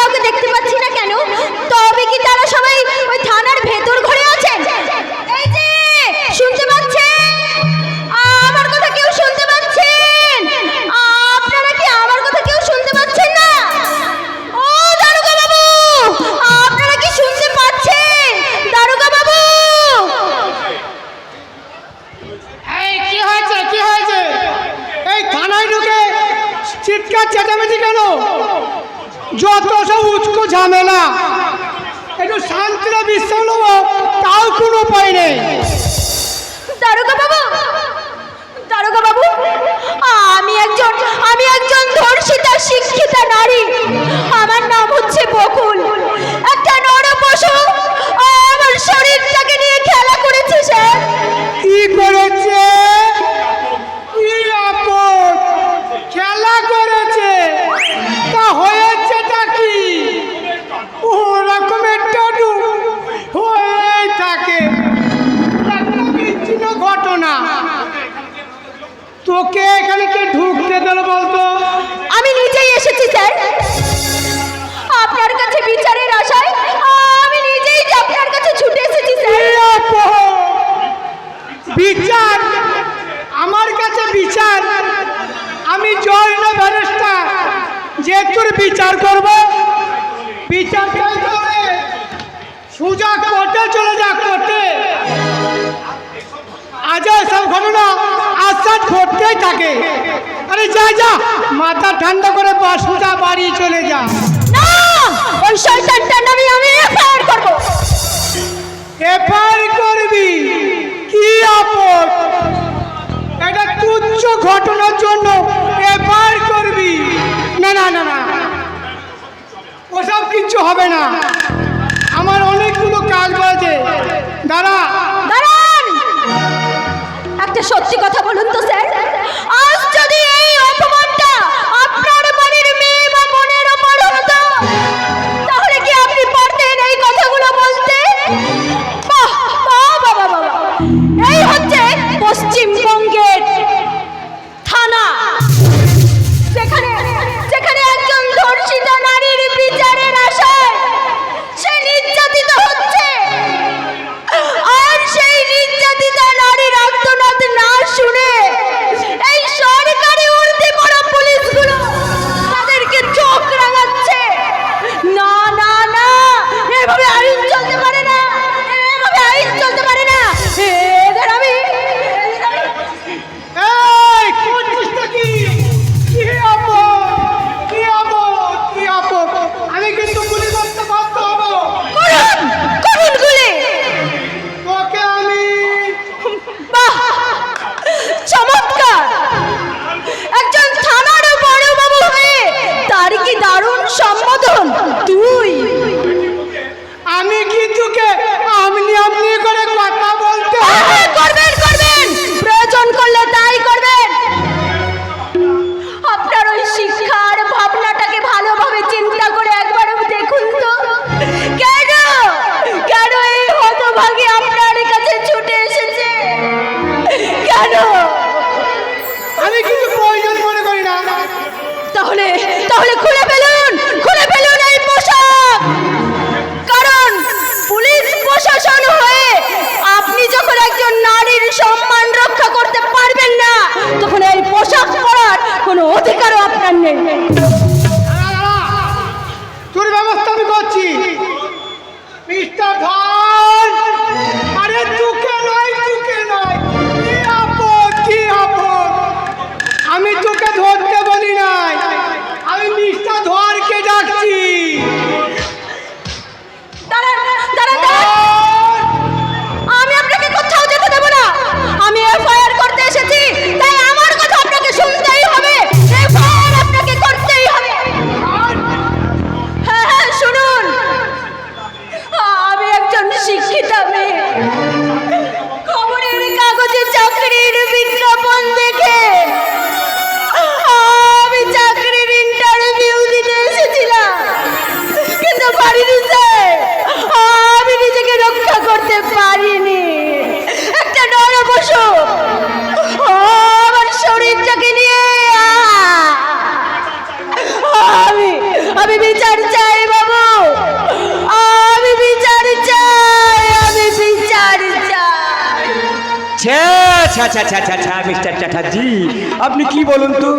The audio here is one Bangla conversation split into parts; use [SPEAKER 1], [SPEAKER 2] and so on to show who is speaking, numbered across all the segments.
[SPEAKER 1] কাউকে দেখতে পাচ্ছি না কেন? তবে কি তারা সবাই ওই থানার ভেতর ঘরে আছেন? এই যে শুনতে পাচ্ছেন? আমার কথা কেউ শুনতে পাচ্ছেন? আপনারা কি আমার কথা কেউ শুনতে পাচ্ছেন না? ও দারোগা বাবু, আপনারা কি শুনতে পাচ্ছেন? দারোগা বাবু,
[SPEAKER 2] এই কি হয়েছে, কি হয়েছে? এই থানায় ঢুকে চিৎকার চেঁচামেচি কেন? যত সব উচকো ঝামেলা, একটু শান্তিতে বিশ্রাম নেবো তাও কোনো উপায় নেই।
[SPEAKER 1] দারোগা বাবু, দারোগা বাবু, আমি একজন ধর্ষিতা শিক্ষিতা নারী। আমার নাম হচ্ছে বকুল। একটা নরপশু আমার শরীরটাকে নিয়ে খেলা করেছে স্যার।
[SPEAKER 2] কি করেছে? কি আপদ খেলা করেছে? তা হয়েছেটা কি? ওরকম একটা হয়ে থাকে, একটা বিচ্ছিন্ন ঘটনা। তোকে এখানে কে ঢুকতে দিল বলতো?
[SPEAKER 1] আমি নিজেই এসেছি স্যার, আপনার কাছে বিচারের আশায়। আমি নিজেই আপনার কাছে ছুটে এসেছি স্যার।
[SPEAKER 2] বিচার? আমার কাছে বিচার? আমি জজ না ব্যারিস্টার যে তোর বিচার করব? বিচার চাইতে হবে সোজা কোর্টে চলে যা, কোর্টে। আজ সব ঘটনা আসাদ ঘটতেই থাকে। আরে যা যা, মাথা ঠান্ডা করে সোজা বাড়ি চলে যা।
[SPEAKER 1] না, ওই শয়তানটার নামে আমি এফআইআর করব।
[SPEAKER 2] এফআইআর করবি? কি আপদ! এটা তুচ্ছ ঘটনার জন্য এফআইআর করবি? না না না না, ওসব কিচ্ছু হবে না। আমার অনেকগুলো কাজ রয়েছে। দাঁড়া।
[SPEAKER 1] দাঁড়ান, একটা সত্যি কথা বলুন তো স্যার, আজ যদি এই অপমানটা আপনার বাড়ির মেয়ে বা বোনের ওপর হতো, তাহলে কি আপনি পারতেন এই কথাগুলো বলতে? বাহ বাহ বাবা বাবা, এই হচ্ছে পশ্চিমবঙ্গের থানা, যেখানে যেখানে একজন ধর্ষিতা নারীর বিচারের আশায় সে নির্যাতিত হচ্ছে। আর সেই নির্যাতিতা নারীর আর্তনাদ না শুনে এই সব
[SPEAKER 3] আচ্ছা আচ্ছা আচ্ছা আচ্ছা আচ্ছা মিস্টার চ্যাটার্জি, আপনি কি বলুন তো,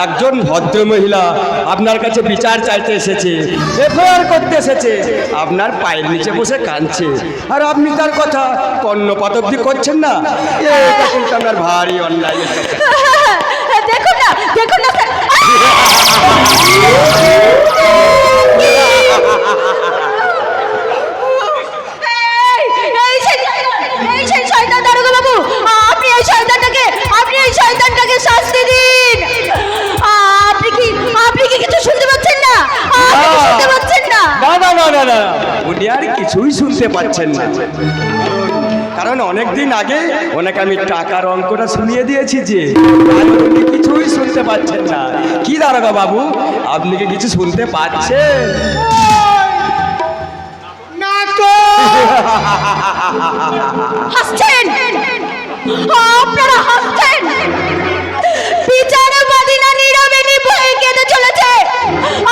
[SPEAKER 3] একজন ভদ্র মহিলা আপনার কাছে বিচার চাইতে এসেছে, এফআইআর করতে এসেছে, আপনার পায়ের নিচে বসে কাঁদছে, আর আপনি তার কথা কর্ণপাত অবধি করছেন না। এটা কিন্তু আপনার ভারী অন্যায়।
[SPEAKER 1] দেখুন না স্যার। এই সেই শয়তান দারোগা বাবু, আপনি এই শয়তানটাকে শাস্তি দিন। আপনি কি কিছু শুনতে পাচ্ছেন না? শুনতে পাচ্ছেন না?
[SPEAKER 3] না না না না না, উনি আর কিছুই শুনতে পাচ্ছেন না, কারণ অনেক দিন আগে ওনাকে আমি টাকার অঙ্কটা শুনিয়ে দিয়েছি যে, আর উনি কিছুই শুনতে পাচ্ছেন না। কি দারোগা বাবু, আপনি কি কিছু শুনতে পাচ্ছেন?
[SPEAKER 2] না তো।
[SPEAKER 1] হাসছেন, আপনারা হাসছেন। বিচারবাদী না নীরবে নিভয়ে কেঁদে চলেছে,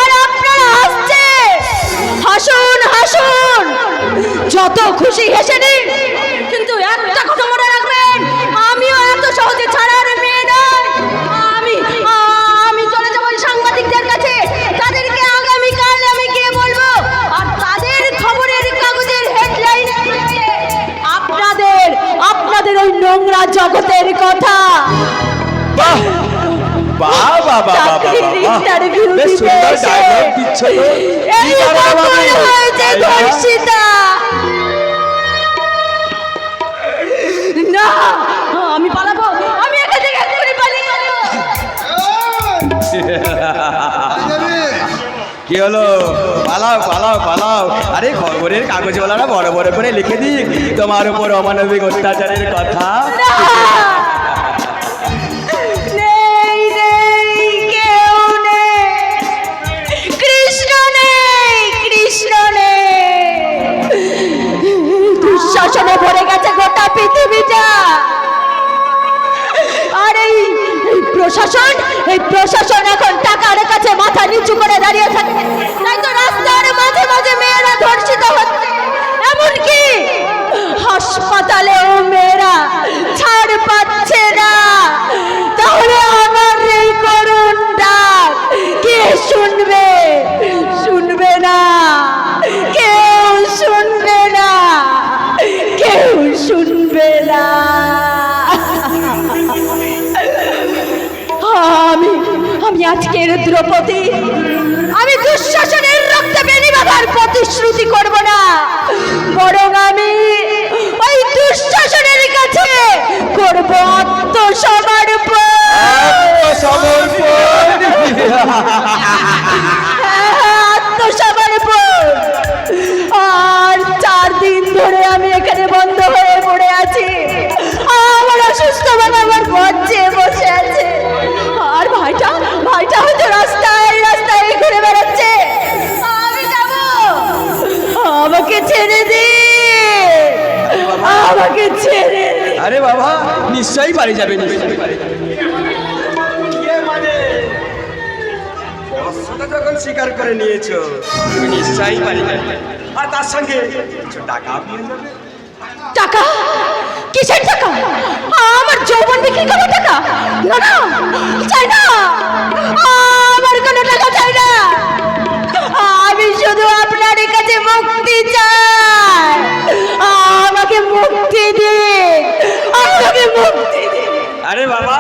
[SPEAKER 1] আর আপনারা হাসছেন। হাসুন হাসুন, যত খুশি হেসে নিন, কিন্তু একটা কথা মনে রাখবেন, আমিও এত সহজে ছাড়ার মেয়ে নই। আমি চলে যাবো ওই সাংবাদিকদের কাছে, তাদেরকে আগামীকাল আমি গিয়ে বলবো, আর তাদের খবরের কাগজের হেডলাইন আপনাদের ওই নোংরা জগতের কথা।
[SPEAKER 3] বাহ বাহ বাহ বাহ বাহ বাহ,
[SPEAKER 1] ইন্টারভিউ
[SPEAKER 3] বেশ
[SPEAKER 1] দিতে
[SPEAKER 3] সুন্দর
[SPEAKER 1] এসে
[SPEAKER 3] ডায়লগ দিচ্ছ তো। কি
[SPEAKER 1] এই
[SPEAKER 3] দারোগা বাবু?
[SPEAKER 1] ব্যাপার হয়েছে ধর্ষিতা। না, আমি পালাবো, আমি এখান থেকে এক্ষুনি পালিয়ে যাবো।
[SPEAKER 3] কি হলো? পালাও পালাও পালাও। আরে খবরের কাগজওয়ালারা বড় বড় করে লিখে দিক তোমার উপর অমানবিক অত্যাচারের কথা।
[SPEAKER 1] নেই নেই, কেউ নেই, কৃষ্ণ নেই, কৃষ্ণ নেই। দুঃশাসনে ভরে গেছে গোটা পৃথিবীটা। আর এই প্রশাসন এখন টাকার কাছে মাথা নিচু করে দাঁড়িয়ে থাকে, তাই তো রাস্তার মাঝে মাঝে মেয়েরা ধর্ষিত হচ্ছে, এমনকি হাসপাতালেও মেয়েরা ছাড় পাচ্ছে না। তাহলে আমার এই করুণ ডাক কে শুনবে? শুনবে না, কেউ শুনবে না, কেউ শুনবে না। আমি আজকের দ্রৌপদী, আমি দুঃশাসনের রক্তে বেনি বাবার প্রতিশ্রুতি করব না, বরং আমি ওই দুঃশাসনের কাছে করব আত্মসমর্পণ। আত্মসমর্পণ। আর 4 দিন ধরে আমি এখানে বন্ধ হয়ে পড়ে আছি, আমার অসুস্থ বাবা আমার বজ্জে বসে আছে, আর ভাইটা হয়তো রাস্তায় ঘুরে বেড়াচ্ছে। আমি যাব, আমাকে ছেড়ে দে, আমাকে ছেড়ে দে।
[SPEAKER 3] আরে বাবা, নিশ্চয়ই বাড়ি যাবে, নিশ্চয়ই বাড়ি যাবে। যখন স্বীকার করে নিয়েছো, তুমি নিশ্চয়ই বাড়ি যাবে, আর তার সঙ্গে কিছু টাকা নিয়ে যাবে।
[SPEAKER 1] টাকা? কিসের টাকা? আমার যৌবন বিক্রি করার টাকা? না না, চাই না, আমার কোনো টাকা চাই না। আমি শুধু আপনার কাছে মুক্তি চাই। আমাকে মুক্তি দিন, আমাকে মুক্তি দিন।
[SPEAKER 3] আরে বাবা,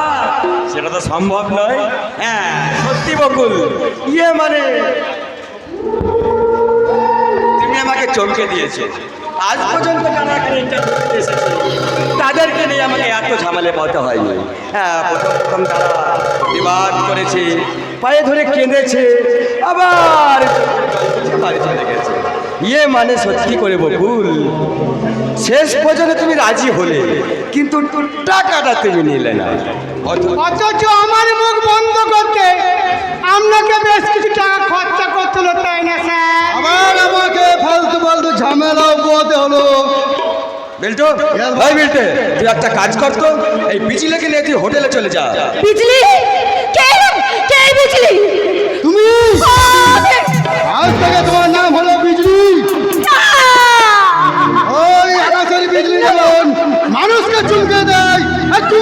[SPEAKER 3] সেটা তো সম্ভব নয়। হ্যাঁ সত্যি বকুল, মানে তুমি আমাকে চমকে দিয়েছো। আজ পর্যন্ত যারা এখানে ইন্টারভিউ দিতে এসেছে, তাদেরকে নিয়ে আমাকে এত ঝামেলা পাতে হয়নি। হ্যাঁ, প্রথম তারা বিবাদ করেছে, পায়ে ধরে কেঁদেছে, আবার বাড়ি চলে গেছে। মানে সত্যি করে বকুল, শেষ পর্যন্ত তুমি রাজি হলে, কিন্তু টাকাটা তুমি নিলে না।
[SPEAKER 2] অথচ আমার মুখ বন্ধ করতে আপনাকে বেশ কিছু টাকা খরচা করতে হলো, তাই না স্যার?
[SPEAKER 4] আবার আমাকে ফালতু ঝামেলা পোহাতে হলো।
[SPEAKER 3] বেল্টো, ভাই বেল্টে, তুই একটা কাজ করতো, এই বিজলিকে নিয়ে তুই হোটেলে চলে যা।
[SPEAKER 1] বিজলি? কে বিজলি?
[SPEAKER 4] তুমি আজ থেকে তোমার নাম হলো বিজলি। ওই আকাশের বিজলি যেমন মানুষকে চুমকে দেয়, একটু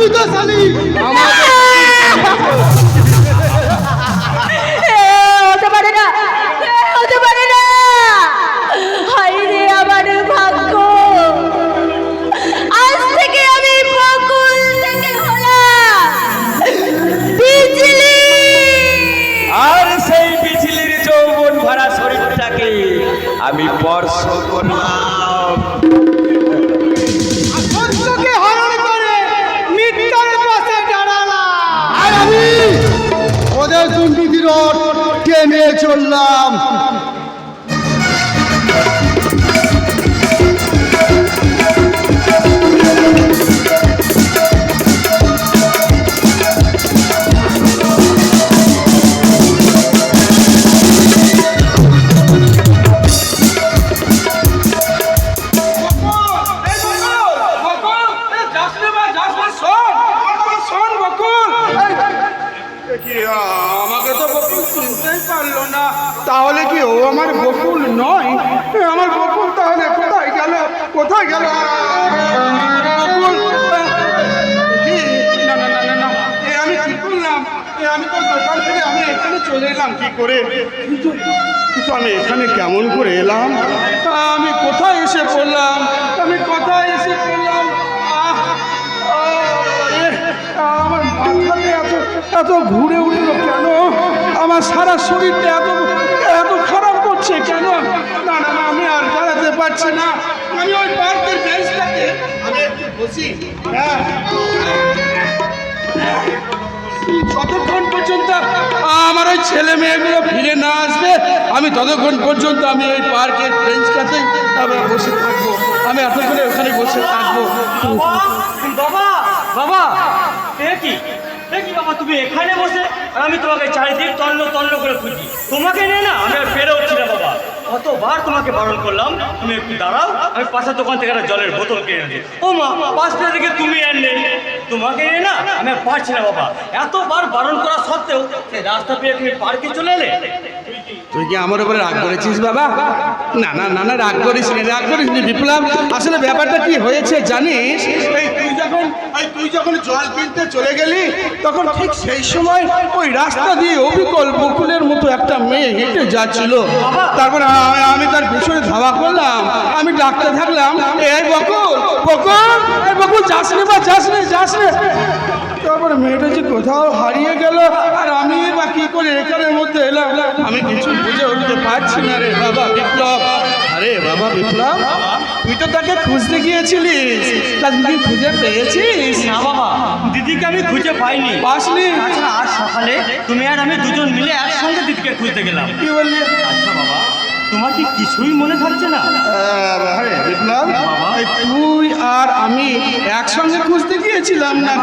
[SPEAKER 3] আমি স্পর্শ করলাম।
[SPEAKER 2] সত্যকে হরণ করে মিথ্যার পাশে দাঁড়ালাম।
[SPEAKER 4] আর আমি ওদের দুর্নীতির রড টেনে চললাম।
[SPEAKER 2] আমাকে তো বকুল চিনতেই পারলো না, তাহলে কি ও আমার বকুল নয়? আমার বকুল তাহলে কোথায় গেল? কোথায় গেল বকুল? কি? না না না না না, আমি কি করলাম? আমি তো দোকান থেকে আমি এখানে চলে এলাম কি করে? কিন্তু কিন্তু আমি এখানে কেমন করে এলাম? আমি কোথায় এসে পড়লাম? আমি কোথায় এসে পড়লাম? আমার মাথাতে এত ঘুরে উঠলো কেন? আমার সারা শরীরটা এত খারাপ করছে কেন? না না না, আমি আর দাঁড়াতে পারছি না। আমি ওই পার্কের বেঞ্চটাতে আমি একটু বসি। হ্যাঁ, যতক্ষণ পর্যন্ত আমার ওই ছেলে মেয়েগুলো ফিরে না আসবে, আমি ততক্ষণ পর্যন্ত আমি ওই পার্কের বেঞ্চটাতে বসে থাকবো। আমি এতক্ষণে ওখানে বসে থাকবো।
[SPEAKER 5] বাবা বাবা, এ কি বাবা, তুমি এখানে বসে আর আমি তোমাকে চারিদিক তন্ন তন্ন করে খুঁজি, তোমাকে নিয়ে না আমি আর পেরে উঠছি না বাবা। কতবার তোমাকে বারণ করলাম তুমি একটু দাঁড়াও, আমি পাশের দোকান থেকে একটা জলের বোতল কিনে দিই। ও মা, পাঁচটা দিকে তুমি আর নেই, তোমাকে নিয়ে না আমি আর পারছি না বাবা। এতবার বারণ করা সত্ত্বেও সেই রাস্তা পেয়ে তুমি পার্কে চলে এলে।
[SPEAKER 2] তুই কি আমার উপরে রাগ করেছিস বাবা? না না না না, রাগ করিস নি বিপ্লব। আসলে ব্যাপারটা কি হয়েছে জানিস? তুই যখন জল কিনতে চলে গেলি, তখন ঠিক সেই সময় ওই রাস্তা দিয়ে অবিকল বকুলের মতো একটা মেয়ে হেঁটে যাচ্ছিল। তারপর আমি তার পিছনে ধাওয়া করলাম, আমি ডাকতে থাকলাম, এই বকুল বকুল, এই বকুল, যাস রে। তারপরে মেয়েটা যে কোথাও হারিয়ে গেল, আর আমি বা কি করে এখানের মধ্যে এলাম আমি কিছু বুঝে উঠতে পারছি না রে বাবা বিপ্লব। আরে বাবা বিপ্লব, তুই তো তাকে খুঁজতে গিয়েছিলিস, তা তুই খুঁজে পেয়েছিস?
[SPEAKER 5] না বাবা, দিদিকে আমি খুঁজে পাইনি।
[SPEAKER 2] পাসনি?
[SPEAKER 5] তাছাড়া আজ সকালে তুমি আর আমি দুজন মিলে একসঙ্গে দিদিকে খুঁজতে গেলাম।
[SPEAKER 2] কি বললি?
[SPEAKER 5] আচ্ছা বাবা, তোমার কি কিছুই মনে থাকছে না?
[SPEAKER 2] আরে বিপ্লব, এই তুই আর আমি একসঙ্গে খুঁজতে গিয়েছিলাম না?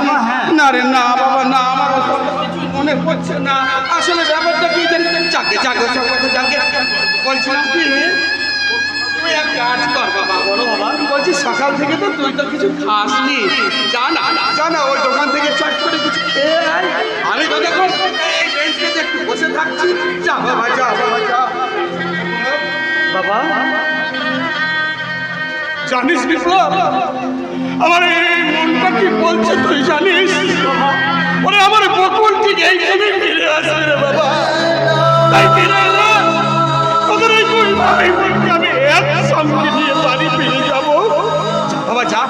[SPEAKER 2] না রে না বাবা, না, আমার ওসব কিছুই মনে পড়ছে না। আসলে ব্যাপারটা কি জানিস? যাকে বলছিলাম কি, তুই এক কাজ কর বাবা।
[SPEAKER 5] বলো বাবা।
[SPEAKER 2] বলছি সকাল থেকে তো তুই তো কিছু খাসনি, জানা ওই দোকান থেকে চট করে কিছু খেয়ে আয়। আমি তো দেখুন এই বেঞ্চটাতে একটু বসে থাকছি। যা বাবা, যা।
[SPEAKER 5] বাবা,
[SPEAKER 2] জানিস বিপ্লব, আমার এই মনটা কি বলছে তুই জানিস? ওরে আমার বকুল ঠিক এইখানে ফিরে আসবে রে বাবা। তাই ফিরে এলাম, তোদের এই বলকে আমি একসঙ্গে নিয়ে বাড়ি ফিরে যাবো। যা বাবা, যা,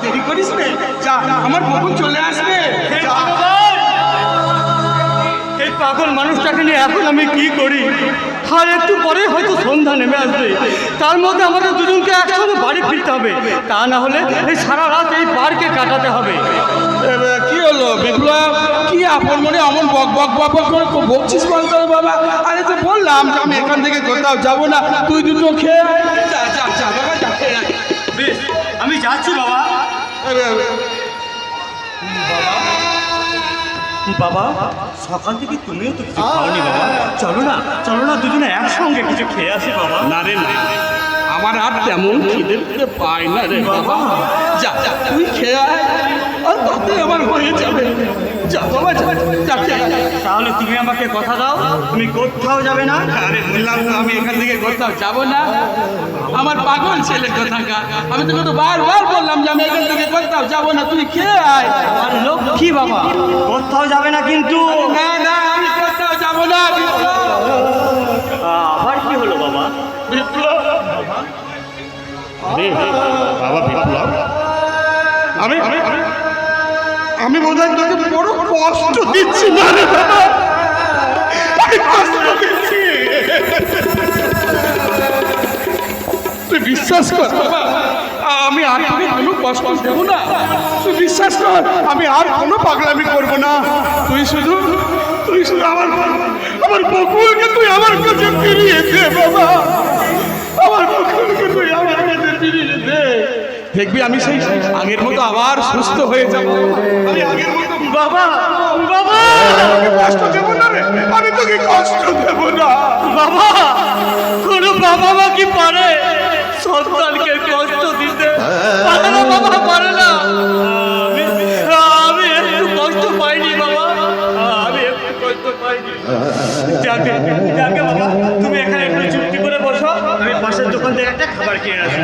[SPEAKER 2] দেরি করিস রে, যা, আমার বকুল চলে আসবে। যা।
[SPEAKER 5] এই পাগল মানুষটাকে নিয়ে এখন আমি কি করি? আর একটু পরে হয়তো সন্ধ্যা নেমে আসবে, তার মধ্যে আমাদের দুজনকে একসঙ্গে বাড়ি ফিরতে হবে, তা না হলে এই সারা রাত এই পার্কে কাটাতে হবে।
[SPEAKER 2] কি হলো বিপ্লব, কি আপন মনে অমন বক করে বকছিস বলতো বাবা? আরে তো বললাম যে আমি এখান থেকে কোথাও যাবো না, তুই দুটো খেয়ে আয়। যা বাবা, যা খেয়ে আয়।
[SPEAKER 5] বেশ, আমি যাচ্ছি বাবা। বাবা, সকাল থেকে তুমিও তো কিছু খাওনি বাবা। চলো না দুজনে একসঙ্গে কিছু খেয়ে আসি বাবা।
[SPEAKER 2] না রে না, আমার আর তেমন খিদে পাই না রে বাবা। যা, তুই খেয়ে আয়, আর তাতে আমার হয়ে যাবে। যা বাবা, যা খেয়ে আয়।
[SPEAKER 5] তাহলে তুমি আমাকে কথা দাও, তুমি কোথাও যাবে না?
[SPEAKER 2] আরে বললাম তো আমি এখান থেকে কোথাও যাবো না। আমার পাগল ছেলে কোথাকার, আমি তোকে তো বারবার বললাম যে আমি এখান থেকে কোথাও যাবো না, তুই খেয়ে আয়।
[SPEAKER 5] আর লক্ষ্মী বাবা, কোথাও যাবে না কিন্তু।
[SPEAKER 2] না, আমি কোথাও যাবো না।
[SPEAKER 5] আবার কি হলো বাবা?
[SPEAKER 2] বিপ্লব, বাবা বিপ্লব, আমি বোধহয় তোকে বড় কষ্ট দিচ্ছি না রে বাবা। আমি কষ্ট দিচ্ছি। বিশ্বাস কর বাবা, আমি আর তোকে কোনো কষ্ট দেবো না। তুই বিশ্বাস কর, আমি আর কোনো পাগলামি করবো না। তুই শুধু আমার বকুলকে তুই আমার কাছে ফিরিয়ে দে বাবা, আমার বকুলকে তুই আমার কাছে ফিরিয়ে দে। দেখবি আমি সেই আগের মতো আবার সুস্থ হয়ে যাবো। আমি আগের মতো
[SPEAKER 5] বাবা বাবা
[SPEAKER 2] কষ্ট দেবো না রে, আমি তোকে কষ্ট দেবো না
[SPEAKER 5] বাবা, কোনো বাবা মা কি পারে সন্তানকে কষ্ট দিতে? পারে না বাবা, পারে না। আমি একটু কষ্ট পাইনি বাবা, আমি একটু কষ্ট পাইনি। যাকে যাকে বাবা, তুমি এখানে একটু চুক্তি করে বসো, আমি পাশের দোকান থেকে একটা খাবার কিনে আসি।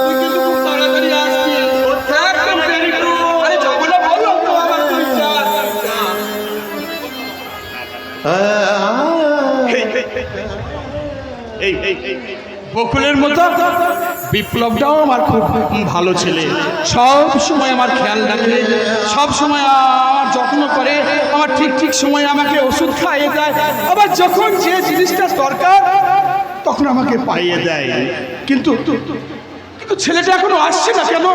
[SPEAKER 2] তুই কিন্তু খুব তাড়াতাড়ি আসবি। একদম দেরি করো। আরে যাবো না বললাম তো, আবার তুই যা। বকুলের মতো বিপ্লবটাও আমার খুব ভালো ছেলে, সব সময় আমার খেয়াল রাখে, সব সময় আমার যত্ন করে, আমার ঠিক ঠিক সময় আমাকে ওষুধ খাইয়ে দেয়, আবার যখন যে জিনিসটা দরকার তখন আমাকে পাইয়ে দেয়। কিন্তু কিন্তু ছেলেটা এখনো আসছে না কেন?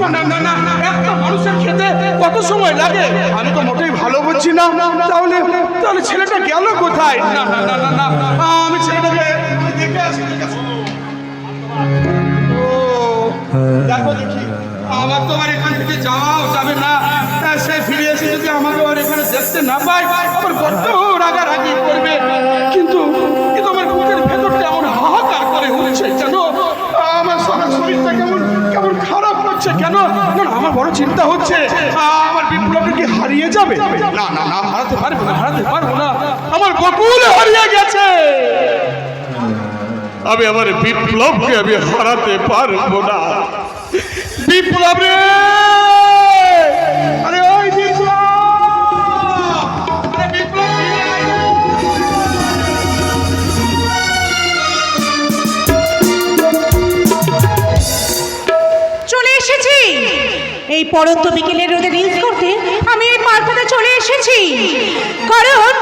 [SPEAKER 2] না না না না, একটা মানুষের খেতে কত সময় লাগে? আমি তো মোটেই ভালো বুঝছি না। তাহলে তাহলে ছেলেটা গেল কোথায়? না না না না না, আমি ছেলেটাকে দেখে আসি। ও দেখো দেখি, আমার তো আর এখান থেকে যাওয়াও যাবে না। সে ফিরে এসে যদি আমাকে আর এখানে দেখতে না পায়, আবার বড্ড রাগারাগি করবে। কিন্তু কিন্তু আমার বুকের ভেতরটা এমন হাহাকার করে উঠছে কেন? আমার সারা শরীরটা কেমন কেমন খারাপ হচ্ছে কেন? না আমার বড় চিন্তা হচ্ছে, আমার বিপ্লবটা কি হারিয়ে যাবে? না না না, হারাতে পারবো না, হারাতে পারবো না। আমার বকুল হারিয়ে গেছে, আমি আমার বিপ্লবকে আমি হারাতে পারবো না। বিপ্লব রে, আরে ওই বিপ্লব, আরে বিপ্লব ফিরে আয়।
[SPEAKER 1] চলে এসেছি এই পরন্ত বিকেলের রোদে রিলস করতে। আমি এই মার্কেটে চলে এসেছি কারণ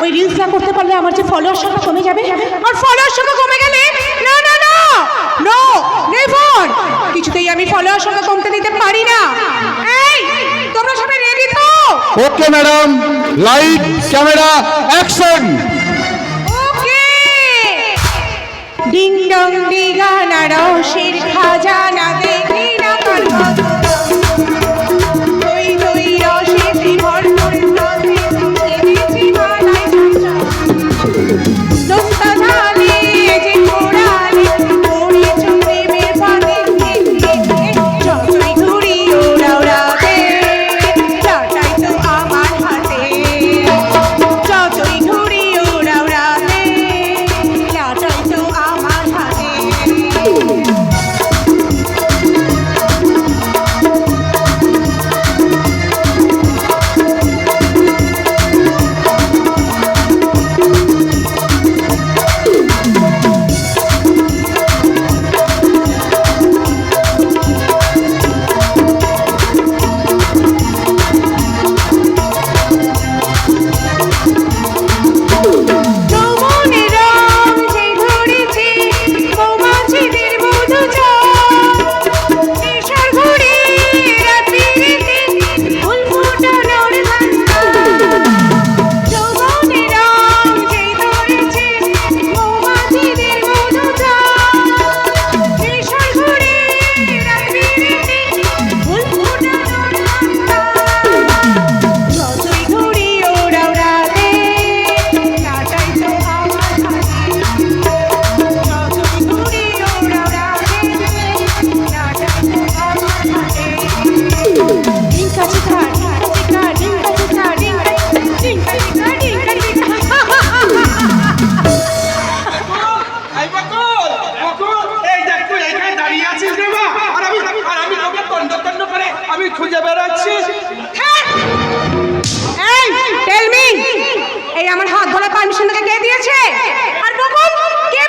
[SPEAKER 1] ওই রিলস না করতে পারলে আমার যে ফলোয়ার সংখ্যা কমে যাবে, আর ফলোয়ার সংখ্যা কমে গেলে না না না নো নেভার, কিছুতেই আমি ফলোয়ার সংখ্যা কমতে দিতে পারি না। এই তোমরা সবাই রেডি তো?
[SPEAKER 4] Okay madam, light camera action.
[SPEAKER 1] Okay, ding dong দিগানা রসের খাজানা দেখি না কাল দই দই রসে ভরপুর নদী এনেছি মালাই দোস্তা ঝালে যে ঘোড়ালে ওরে চোখে বের পানি যতই ঘুরি ওরা ওরাতে টাটাই তো আমার হাতে, যতই ঘুরি ওরা ওরাতে টাটাই তো আমার হাতে। যৌবনের রং যে ধরেছে মৌমাছিদের মধু চায়, নেশার ঘুরে রাত্রিতে ফুল ফোটানোর ধান্দা। যৌবনের রং যে ধরেছে মৌমাছিদের মধু চায়, নেশার ঘুরে রাত্রিতে ফুল ফোটানোর ধান্দা। যতই ঘুরি ওরা ওরাতে টাটাই তো আমার হাতে, যতই ঘুরি ওরা ওরাতে টাটাই তো আমার হাতে। ডিঙ্কা চিকা ডিঙ্কা চিকা ডিঙ্কা চিকা ডিঙ্কা ডিঙ্কা ডিঙ্কা ডিঙ্কা ডিঙ্কা।
[SPEAKER 2] এই বকুল, বকুল, এই দেখ তুই এখানে দাঁড়িয়ে আছিস রে মা, আর আমি তোকে তন্ন তন্ন করে আমি খুঁজে বেড়াচ্ছি।
[SPEAKER 1] এই টেল মি, এই আমার হাত ধরা পারমিশন তোকে কে দিয়েছে? আর বকুল কে?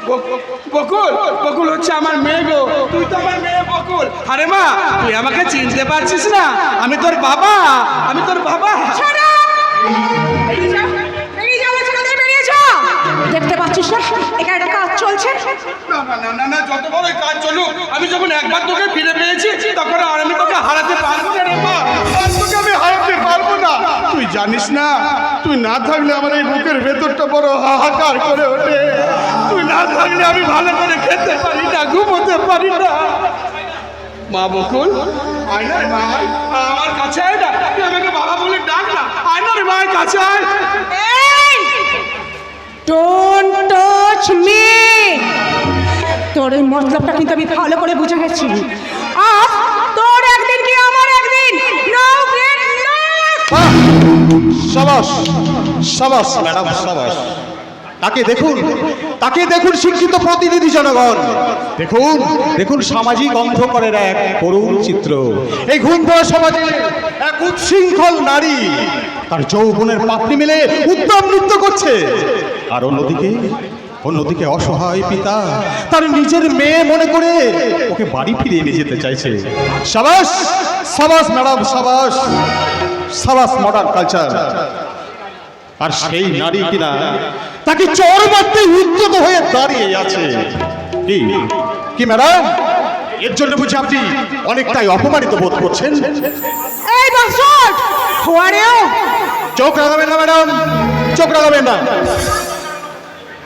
[SPEAKER 1] বকুল
[SPEAKER 2] বকুল, বকুল হচ্ছে আমার মেয়ে গো, তুই তো আমার মেয়ে বকুল। আরে মা, তুই আমাকে চিনতে পারছিস না? আমি তোর বাবা, আমি তোর বাবা।
[SPEAKER 1] বেরিয়ে যাও, বেরিয়ে যাও, বেরিয়ে যাও, দেখতে
[SPEAKER 6] না না না না না যত বড় কাজ চলুক, আমি যখন একবার তোকে ফিরে পেয়েছি তখন আর আমি তোকে হারাতে পারবো না রে মা, আর তোকে আমি হারাতে পারবো না। তুই জানিস না, তুই না থাকলে আমার এই বুকের ভেতরটা বড় হাহাকার করে ওঠে। তুই না থাকলে আমি ভালো করে খেতে পারি না, ঘুমোতে পারি না। মা বকুল, আয় না রে মা, আমার কাছে আয় না, তুই আমাকে বাবা বলে ডাক না, আয় না রে মা, কাছে আয়।
[SPEAKER 2] Don't touch me. তোর এই মতলবটা কিন্তু আমি ভালো করে বুঝে গেছি। আজ তোর একদিন কি আমার একদিন। No get lost.
[SPEAKER 4] সাবাস সাবাস ম্যাডাম সাবাস। তাকে দেখুন, তাকে দেখুন শিক্ষিত প্রতিনিধি জনগণ, দেখুন দেখুন সামাজিক অন্ধকারের এক করুণ চিত্র। এই ঘুমধোয়া সমাজে এক উচ্ছৃঙ্খল নারী তার যৌবনের পাপড়ি মেলে উদ্যম নৃত্য করছে, আর অন্যদিকে অসহায় পিতা তার নিজের মেয়ে মনে করে ওকে বাড়ি ফিরিয়ে নিয়ে যেতে চাইছে। সাবাস সাবাস ম্যাডাম সাবাস সাবাস মডার্ন কালচার। আর সেই নারী কিনা তাকে চর মারতে উদ্যত হয়ে দাঁড়িয়ে আছে। কি ম্যাডাম, এর জন্য বুঝি আপনি অনেকটাই অপমানিত বোধ করছেন?
[SPEAKER 2] এই বাস্টার্ড, হু আর ইউ?
[SPEAKER 4] চোখ রাগাবেন না ম্যাডাম, চোখ রাগাবেন না।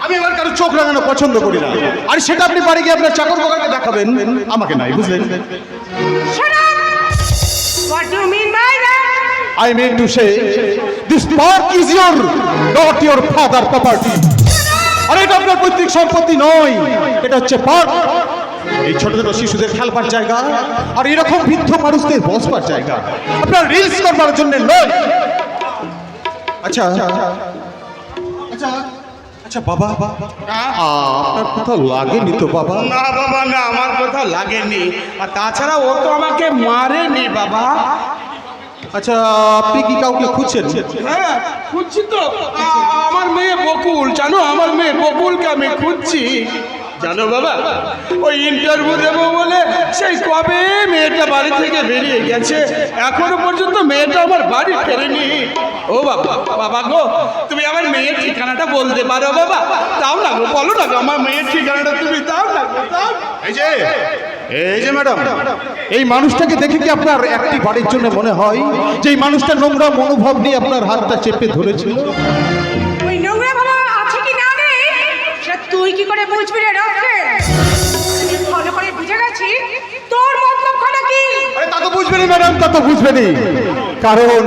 [SPEAKER 4] আমি এবার কারো চোখ রাগানো পছন্দ করি না। আর সেটা আপনি বাড়ি গিয়ে আপনার চাকর বাগাকে দেখাবেন, আমাকে নাই, বুঝলেন?
[SPEAKER 2] Shut up! What do you mean by that?
[SPEAKER 4] I mean to say, this park is your, not your father property. আর এটা আপনার পৈতৃক সম্পত্তি নয়, এটা হচ্ছে পার্ক। এই ছোট ছোট শিশুদের খেলবার জায়গা, আর এরকম বৃদ্ধ মানুষদের বসবার জায়গা, আপনার রিলস করবার জন্য নয়। আচ্ছা আচ্ছা আচ্ছা বাবা, আপনার কোথাও লাগেনি তো বাবা?
[SPEAKER 6] না বাবা না, আমার কথা লাগেনি, আর তাছাড়া ও তো আমাকে মারেনি বাবা।
[SPEAKER 4] আচ্ছা, আপনি কি কাউকে খুঁজছেন?
[SPEAKER 6] হ্যাঁ খুঁজছি তো, আমার মেয়ে বকুল, জানো আমার মেয়ে বকুলকে আমি খুঁজছি। জানো বাবা, ওই ইন্টারভিউ দেবো বলে সেই কবে মেয়েটা বাড়ি থেকে বেরিয়ে গেছে, এখনো পর্যন্ত মেয়েটা আমার বাড়ি ফেরেনি। ও বাবা, বাবা গো, তুমি আমার মেয়ের ঠিকানাটা বলতে পারো বাবা? তাও না গো, বলো না গো, আমার মেয়ের ঠিকানাটা তুমি দাও না গো, দাও।
[SPEAKER 4] এই যে ম্যাডাম, এই মানুষটাকে দেখে কি আপনার একটি বাড়ির জন্য মনে হয় যে এই মানুষটা নোংরা মনোভাব নিয়ে আপনার হাতটা চেপে ধরেছিল?
[SPEAKER 2] ওই নোংরা ভালো আছে কি না রে, সে তুই কি করে বুঝবি রে রাখেল? ভালো করে বুঝে গেছি তোর মতলবটা কি।
[SPEAKER 4] আরে তা তো বুঝবেনই ম্যাডাম, তা তো বুঝবেনই, কারণ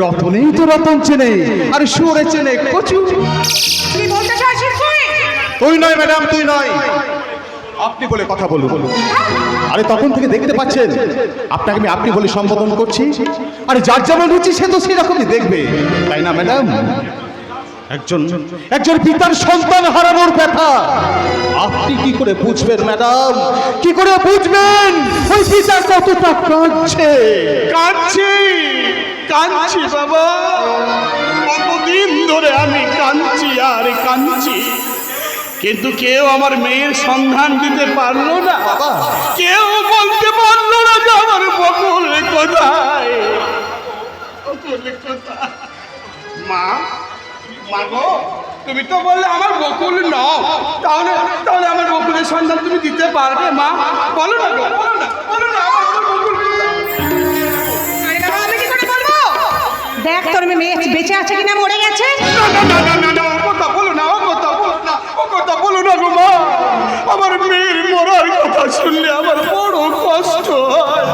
[SPEAKER 4] রতনেই তো রতন চেনে, আর সুরে চেনে কচু।
[SPEAKER 2] কি বলতে চাইছিস তুই?
[SPEAKER 4] তুই নয় ম্যাডাম, তুই নয়, আপনি বলে কথা বলুন। আরে তখন থেকে দেখতে পাচ্ছেন আপনাকে আমি আপনি বলে সম্বোধন করছি, আরে যার যেমন রুচি সে তো সেরকমই দেখবে, তাই না ম্যাডাম? একজন পিতার সন্তান হারানোর ব্যথা আপনি কি করে বুঝবেন ম্যাডাম? কি করে বুঝবেন ওই পিতা কতটা কাঁদছে?
[SPEAKER 6] কাঁদছি কাঁদছি বাবা, কতদিন ধরে আমি কাঁদছি আর কাঁদছি, কিন্তু কেউ আমার মেয়ের সন্ধান দিতে পারলো না বাবা। কেউ বলতে পারলো না যে আমার বকুল কোথায়। মা, মা গো, তুমি তো বললে আমার বকুল নও, তাহলে তাহলে আমার বকুলের সন্ধান তুমি দিতে পারবে মা? বলো না গো, বলো না, বলো না আমার বকুল কোথায়?
[SPEAKER 2] আরে বাবা, আমি কি করে বলবো? দেখ তোর মেয়ে বেঁচে আছে কিনা মরে গেছে।
[SPEAKER 6] না না না না না না, ও কথা বলো না, ও কথা বলো না, ও কথা বলো না গো মা। আমার মেয়ের মরার কথা শুনলে আমার বড় কষ্ট হয়,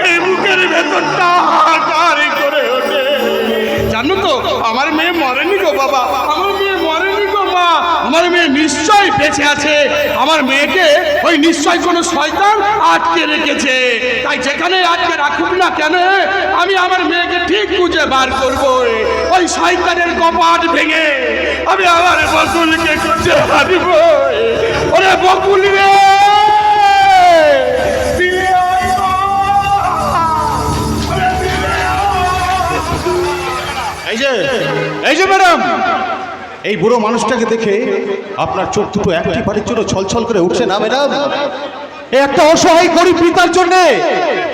[SPEAKER 6] এই বুকের ভেতরটা হাহাকার করে ওঠে। জানো তো আমার মেয়ে মরেনি গো বাবা, আমার মেয়ে মরেনি গো মা, আমার মেয়ে নিশ্চয় বেঁচে আছে। আমার মেয়েকে ওই নিশ্চয় কোনো শয়তান আটকে রেখেছে, তাই যেখানে আটকে রাখুক না কেন, আমি আমার মেয়েকে ঠিক খুঁজে বার করবো। ওই শয়তানের কপাট ভেঙে আমি আমার বকুলকে খুঁজে আনব। ওরে বকুল রে, ফিরে আয় মা। ওরে ফিরে আয়।
[SPEAKER 4] এই যে ম্যাডাম, এই বুড়ো মানুষটাকে দেখে আপনার চোখ দুটো একটি বাড়ির জন্য ছলছল করে উঠছে না ম্যাডাম? এই একটা অসহায় গরিব পিতার জন্য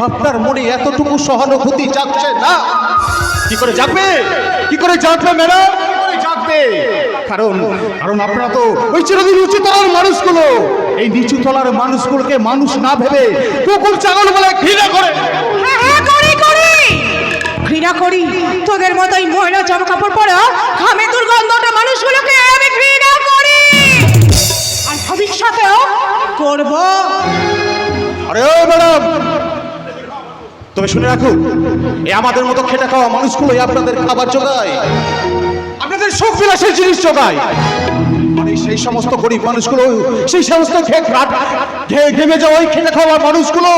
[SPEAKER 4] আপনার মনে এতটুকু সহানুভূতি জাগছে না? কি করে জাগবে, কি করে জাগবে ম্যাডাম, কি করে জাগবে? কারণ কারণ আপনারা তো ওই চিরদিন উঁচু তলার মানুষগুলো এই নিচু তলার মানুষগুলোকে মানুষ না ভেবে কুকুর ছাগল বলে ঘৃণা করে।
[SPEAKER 7] হ্যাঁ হ্যাঁ করি করি ঘৃণা করি তোদের মতোই ময়লা জামা কাপড় পরা ঘামে দুর্গন্ধটা মানুষগুলোকে আমি ঘৃণা করি আর ভবিষ্যতেও করব।
[SPEAKER 4] আরে ও ম্যাডাম, তবে শুনে রাখুন, এই আমাদের মতো খেটে খাওয়া মানুষগুলোই আপনাদের খাবার জোগায়, আপনাদের সুখ বিলাসের জিনিস জোগায়। মানে সেই সমস্ত গরিব মানুষগুলো, সেই সমস্ত ঘেমে যাওয়া ওই খেটে খাওয়া মানুষগুলো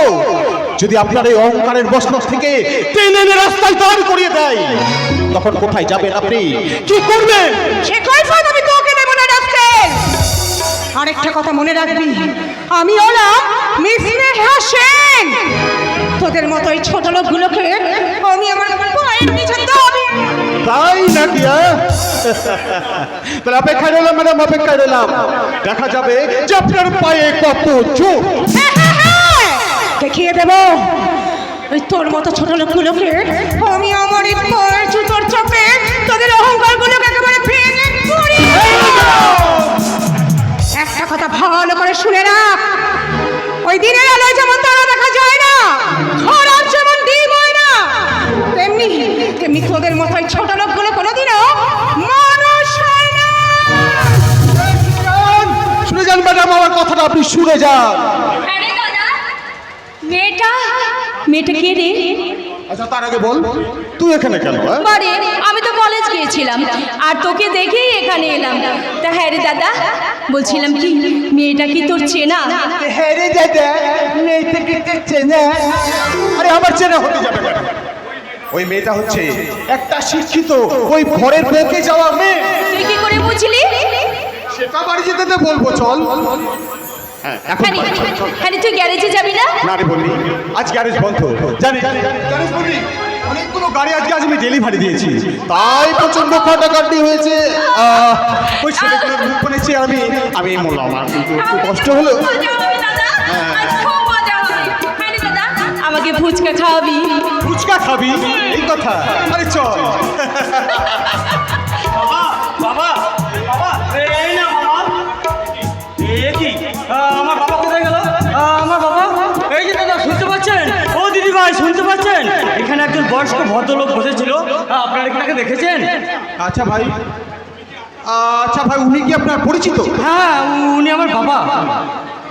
[SPEAKER 4] যদি আপনার এই অহংকারের বসনক থেকে টেনে এনে রাস্তায় দাঁড় করিয়ে দেয়, তখন কোথায় যাবেন আপনি, কি করবেন?
[SPEAKER 7] সে কৈফত আমি তোকে দেব না রাস্তেল। আরেকটা কথা মনে রাখবি, আমি হলাম মিস নেহা সেন। তোদের মতো এই ছোট লোকগুলোকে আমি আমার পায়ের নিচে দাবি।
[SPEAKER 4] তাই নাকি? তাহলে অপেক্ষায় রইলাম ম্যাডাম, অপেক্ষায় রইলাম। দেখা যাবে যে আপনার পায়ে কত জোর।
[SPEAKER 7] হ্যাঁ, হ্যাঁ, হ্যাঁ, দেখিয়ে দেব ওই তোর মতো ছোট লোকগুলোকে আমি আমার এই পায়ের জুতোর চাপে তোদের অহংকারগুলোকে একেবারে ভেঙে পড়ি। একটা কথা ভালো করে শুনে রাখ, ওই দিনের আলোয় যেমন তারা দেখা যায় না, খরার যেমন ডিম হয় না, তেমনি তেমনি তোদের মতো ওই ছোট লোকগুলো কোনোদিনও মানুষ হয় না।
[SPEAKER 4] শুনে যান ম্যাডাম, আমার কথাটা আপনি শুনে যান।
[SPEAKER 1] আরে দাদা, মেয়েটা কে রে?
[SPEAKER 4] আচ্ছা তার আগে বল, তুই এখানে কেন?
[SPEAKER 1] বারে আমি তো কলেজ গিয়েছিলাম আর তোকে দেখেই এখানে এলাম। তা হ্যাঁ রে দাদা, বলছিলাম কি মেয়েটা কি তোর চেনা?
[SPEAKER 4] হ্যাঁ রে দাদা, মেয়েটা কি চেনা? আরে আমার চেনা হতে যাবে কেন? ওই মেয়েটা হচ্ছে একটা শিক্ষিত ওই ঘরের বউকে যাওয়া মেয়ে।
[SPEAKER 1] তুই কি করে বুঝলি?
[SPEAKER 4] সেটা বাড়ি যেতে দে, বলবো চল। হ্যাঁ এখন
[SPEAKER 1] হ্যাঁ তুই গ্যারেজে যাবি না?
[SPEAKER 4] না রে বললি, আজ গ্যারেজ বন্ধ। জানিস বললি, অনেকগুলো গাড়ি আজকে আমি ডেলিভারি দিয়েছি, তাই প্রচন্ড কাটাকাটি হয়েছে। ওই ছেলেগুলোর মুখ বলেছি আমি বললাম আমার কিন্তু একটু কষ্ট হলো।
[SPEAKER 1] মজা হবে দাদা, আজ খুব মজা হবে। হ্যাঁ রে দাদা, আমাকে ফুচকা খাওয়াবি?
[SPEAKER 4] ফুচকা খাবি? এই কথা? আরে চল।
[SPEAKER 5] বাবা বাবা বাবা, এই না বাবা। এ কি, আমার বাবা কোথায় গেল? আমার বাবা এই যে দাদা, শুনতে পাচ্ছেন? ও দিদি ভাই, শুনতে পাচ্ছেন? এখানে একজন বয়স্ক ভদ্রলোক বসেছিল, আপনারা কি তাকে দেখেছেন?
[SPEAKER 4] আচ্ছা ভাই, আচ্ছা ভাই, উনি কি আপনার পরিচিত?
[SPEAKER 5] হ্যাঁ, উনি আমার বাবা।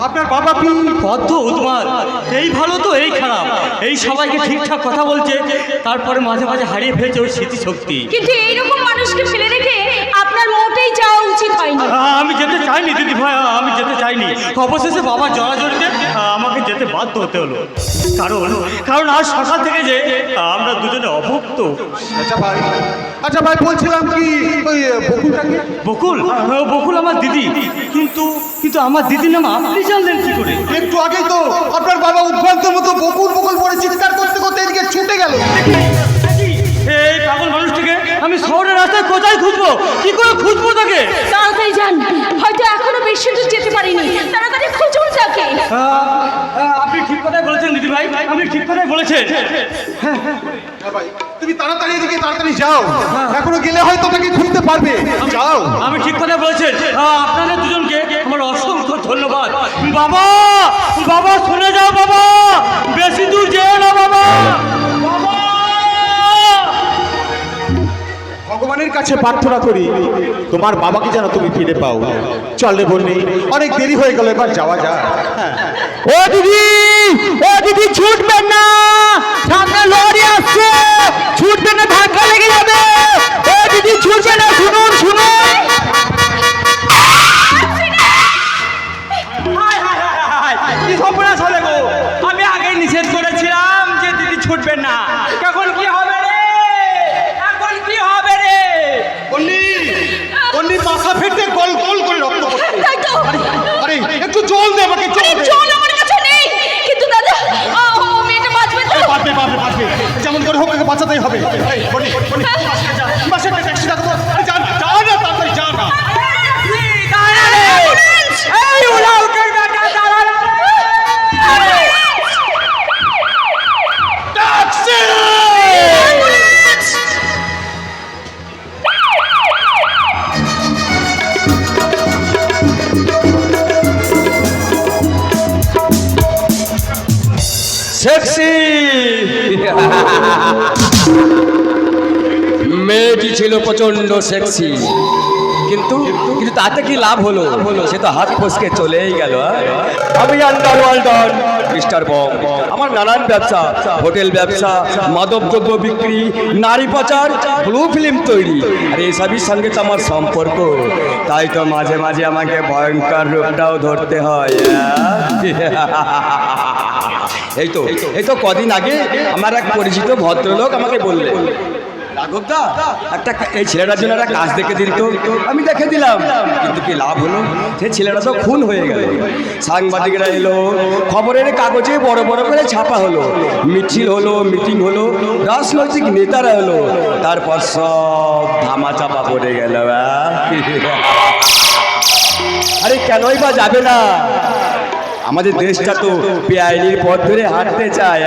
[SPEAKER 4] আপনার বাবা কি
[SPEAKER 5] বদ্ধ উদ্মাদ, এই ভালো তো এই খারাপ, এই সবাইকে ঠিকঠাক কথা বলছে, তারপরে মাঝে মাঝে হারিয়ে ফেলছে ওর স্মৃতিশক্তি।
[SPEAKER 1] কিন্তু এইরকম মানুষকে ফেলে রেখে আপনার মোটেই যাওয়া উচিত হয়নি।
[SPEAKER 5] আমি যেতে চাইনি দিদি ভাই, আমি যেতে চাইনি। অবশেষে বাবার জড়াজড়িতে আমাকে যেতে বাধ্য হতে হলো। কারণ আজ সকাল থেকে যে আমরা দুজনে অভুক্ত।
[SPEAKER 4] আচ্ছা ভাই, বলছিলাম কি ওই বকুলটাকে?
[SPEAKER 5] বকুল আমার দিদি, কিন্তু আমার দিদির নাম আপনি জানলেন কি করে?
[SPEAKER 4] একটু আগেই তো আপনার বাবা উদ্ভ্রান্তের মতো বকুল বকুল করে চিৎকার করতে করতে এদিকে ছুটে গেল।
[SPEAKER 5] এই পাগল মানুষটিকে আমি শহরের রাস্তায় কোথায় খুঁজবো, কি করে খুঁজবো তাকে?
[SPEAKER 1] তাড়াতাড়ি যান, হয়তো এখনো বেশি দূর যেতে পারিনি, তাড়াতাড়ি খুঁজুন তাকে।
[SPEAKER 5] আপনি ঠিক কথাই বলেছেন দিদি ভাই, আপনি ঠিক কথাই বলেছেন।
[SPEAKER 4] হ্যাঁ ভাই, তুমি তাড়াতাড়ি এদিকে তাড়াতাড়ি যাও, এখনো গেলে হয়তো তাকে খুঁজতে পারবে। যাও।
[SPEAKER 5] আমি ঠিক কথা বলেছেন। আপনাদের দুজনকে আমার অসংখ্য ধন্যবাদ। বাবা বাবা, শুনে যাও বাবা, বেশি দূর যেও না বাবা।
[SPEAKER 4] ভগবানের কাছে প্রার্থনা করি তোমার বাবাকে যেন তুমি ফিরে পাও। চল রে বললি, অনেক দেরি হয়ে গেল, এবার যাওয়া যায়। ও দিদি ছুটবেন না, সামনে লরি আসছে, ছুটবেন না, ধাক্কা লেগে যাবে। ও দিদি ছুটবে না, শুনুন।
[SPEAKER 5] কি সর্বনাশ হলে গো, আমি আগেই নিষেধ করেছিলাম যে দিদি ছুটবেন না। এখন কি হবে রে, এখন কি হবে রে?
[SPEAKER 4] বললি মাথা ফেটে গোল গোল করে রক্ত পড়ছে।
[SPEAKER 1] তাই তো।
[SPEAKER 4] আরে একটু জল দে আমাকে, জল দে।
[SPEAKER 1] জল আমার কাছে নেই, কিন্তু দাদা ও মেয়েটা বাঁচবে তো?
[SPEAKER 4] বাঁচবে, যেমন করে হোক বাঁচাতেই হবে। বাসে ট্যাক্সি ডাকো।
[SPEAKER 3] সেক্সি। মেয়েটি ছিল প্রচন্ড সেক্সি, কিন্তু কিন্তু তাতে কি লাভ হলো? সে তো হাত ফসকে চলেই গেল। আমি আন্ডারওয়ার্ল্ড মিস্টার বম, আমার নানান ব্যবসা, হোটেল ব্যবসা, মাদকদ্রব্য বিক্রি, নারী পাচার, ব্লু ফিল্ম তৈরি, আর এসবের সঙ্গে তো আমার সম্পর্ক। তাই তো মাঝে মাঝে আমাকে ভয়ঙ্কর রূপটাও ধরতে হয়। এই তো কদিন আগে আমার এক পরিচিত ভদ্রলোক আমাকে বললেন, রাঘবদা একটা এই ছেলেটার জন্য একটা কাজ দেখে দিন তো। আমি দেখে দিলাম, কিন্তু কি লাভ হলো? সে ছেলেটা তো খুন হয়ে গেল। সাংবাদিকরা এলো, খবরের কাগজে বড় বড় করে ছাপা হলো, মিছিল হলো, মিটিং হলো, রাজনৈতিক নেতারা হলো, তারপর সব ধামাচাপা পড়ে গেল। আরে কেনই বা যাবে না? আমাদের দেশটা তো বেআইনির পথ ধরে হাঁটতে চায়।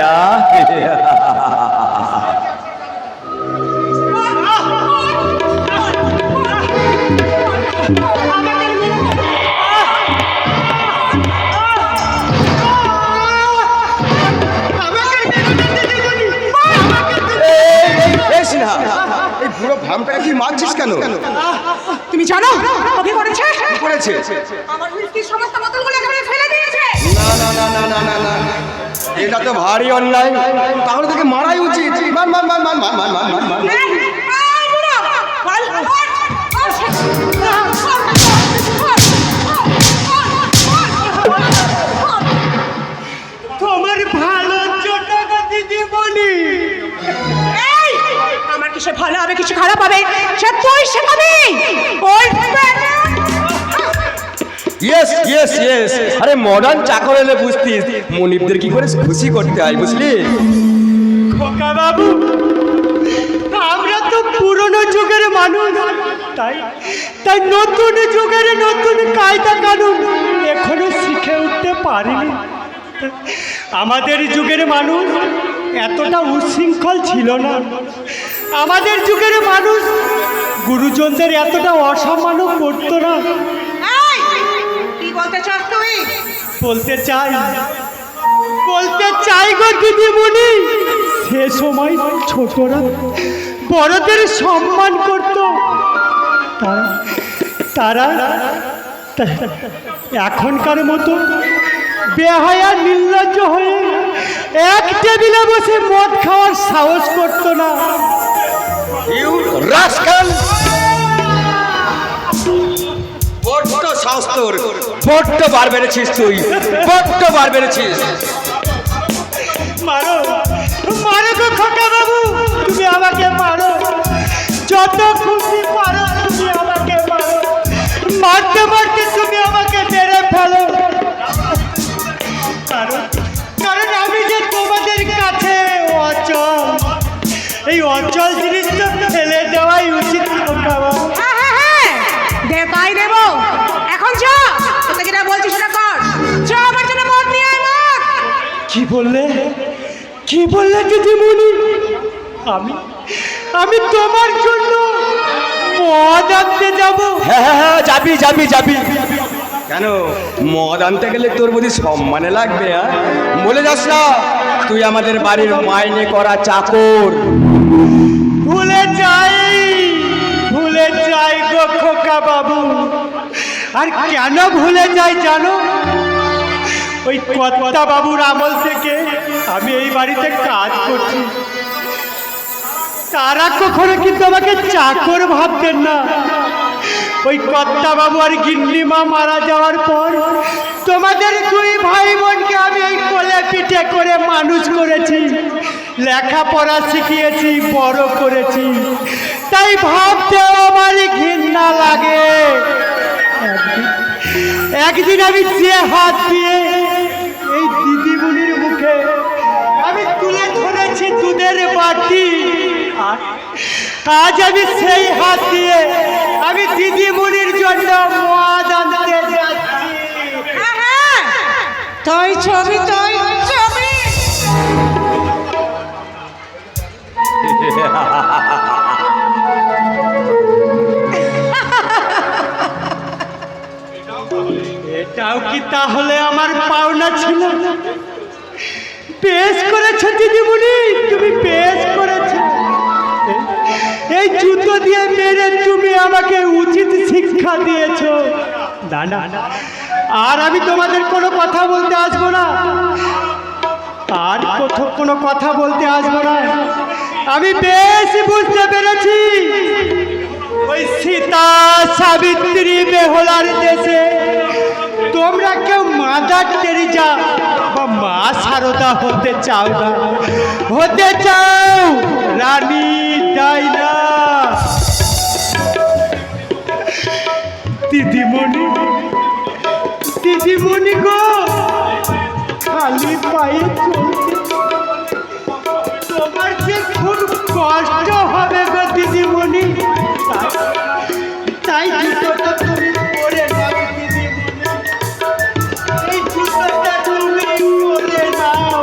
[SPEAKER 3] এই পুরো ভামটাকে কি মারছিস কেন?
[SPEAKER 7] তুমি জানো ও কি করেছে?
[SPEAKER 3] কি করেছে?
[SPEAKER 7] আমার হুইস্কির সমস্ত বোতলগুলো এখানে ফেলে দিয়েছে।
[SPEAKER 3] না না না না না না না, এটা তো ভারী অন্যায়। তাহলে তোকে মারাই উচিত। মান মান মান মান মান মান মান মান মান।
[SPEAKER 7] এই, বুড়ো, বল, বল,
[SPEAKER 2] তোমার ভালোর জন্য দিদিমণি।
[SPEAKER 7] এই, আমার কিছু ভালো হবে কিছু খারাপ হবে সে তুই শেখাবি। ওই
[SPEAKER 3] ইয়েস ইয়েস ইয়েস। আরে মডার্ন চাকর এলে বুঝতিস মনিবদের কি করে খুশি করতে হয়, বুঝলি?
[SPEAKER 2] খোকা বাবু, আমরা তো পুরনো যুগের মানুষ, তাই তাই নতুন যুগের নতুন কায়দা কানুন এখনো শিখে উঠতে পারিনি। আমাদের যুগের মানুষ এতটা উচ্ছৃঙ্খল ছিল না। আমাদের যুগের মানুষ গুরুজনদের এতটা অসম্মানও করতো না।
[SPEAKER 7] এই, কি বলতে চাস তুই?
[SPEAKER 2] বলতে চাই গো দিদিমণি, সে সময় ছোটরা বড়দের সম্মান করত। তারা এখনকার মতো বেহায়া নির্লজ্জ হয়ে এক টেবিলে বসে মদ খাওয়ার সাহস করতো না।
[SPEAKER 3] You rascal! বড্ড সাহস তোর, বড্ড বার বেড়েছিস তুই, বড্ড বার বেড়েছিস।
[SPEAKER 2] মারো মারো গো খোকা বাবু, তুমি আমাকে মারো, যত খুশি মারো, তুমি আমাকে মারো, মারতে মারতে তুমি আমাকে মেরে ফেলো। কারণ আমি যে তোমাদের কাছে অচল, এই অচল জিনিসটা ফেলে দেওয়াই উচিত খোকা বাবু।
[SPEAKER 7] দেখাই দেবো এখন চ, তোকে যেটা বলছি সেটা কর। চ, আমার জন্য মদ নিয়ে আয়, মদ।
[SPEAKER 2] কি বললে দিদিমণি? আমি তোমার জন্য মদ আনতে যাবো?
[SPEAKER 3] হ্যাঁ হ্যাঁ হ্যাঁ, যাবি যাবি যাবি। কেন মদ আনতে গেলে তোর বুঝি সম্মানে লাগবে? বলে যাস না তুই আমাদের বাড়ির মাইনে করা চাকর।
[SPEAKER 2] ভুলে যাই গো খোকা বাবু। আর কেন ভুলে যাই জানো? ওই কর্তা বাবুর আমল থেকে আমি এই বাড়িতে কাজ করছি। তারা কখনো কিন্তু আমাকে চাকর ভাবতেন না। ওই কর্তা বাবু আর গিন্নিমা মারা যাওয়ার পর তোমাদের দুই ভাই বোনকে আমি এই কোলে পিঠে করে মানুষ করেছি, লেখাপড়া শিখিয়েছি, বড় করেছি। তাই ভাবতেও আমার ঘৃণা লাগে। একদিন আমি যে হাত দিয়ে এই দিদিমণির মুখে আমি তুলে ধরেছি দুধের বাটি, আজ আমি সেই হাত দিয়ে আমি দিদিমণির জন্য মদ আনতে যাচ্ছি।
[SPEAKER 7] তুই ছবি
[SPEAKER 2] এটাও কি তাহলে আমার পাওনা ছিল? পেশ করেছো দিদিমণি, তুমি পেশ করেছো। এই জুতো দিয়ে মেরে তুমি আমাকে উচিত শিক্ষা দিয়েছো। না না, আর আমি তোমাদের কোনো কথা বলতে আসবো না, আর কোনো কথা বলতে আসবো না। আমি বেশ বুঝতে পেরেছি ওই সীতা সাবিত্রী বেহুলার দেশে তোমরা কেউ মাদার টেরিজা বা মা সারদা হতে চাও না, হতে চাও রানী ডাইনা। দিদিমণি, দিদিমণি গো, খালি পায়ে চলতে তোমার যে খুব কষ্ট হবে গো দিদিমণি। তাই জুতোটা তুমি পরে নাও দিদিমণি, এই জুতোটা তুমি পরে নাও,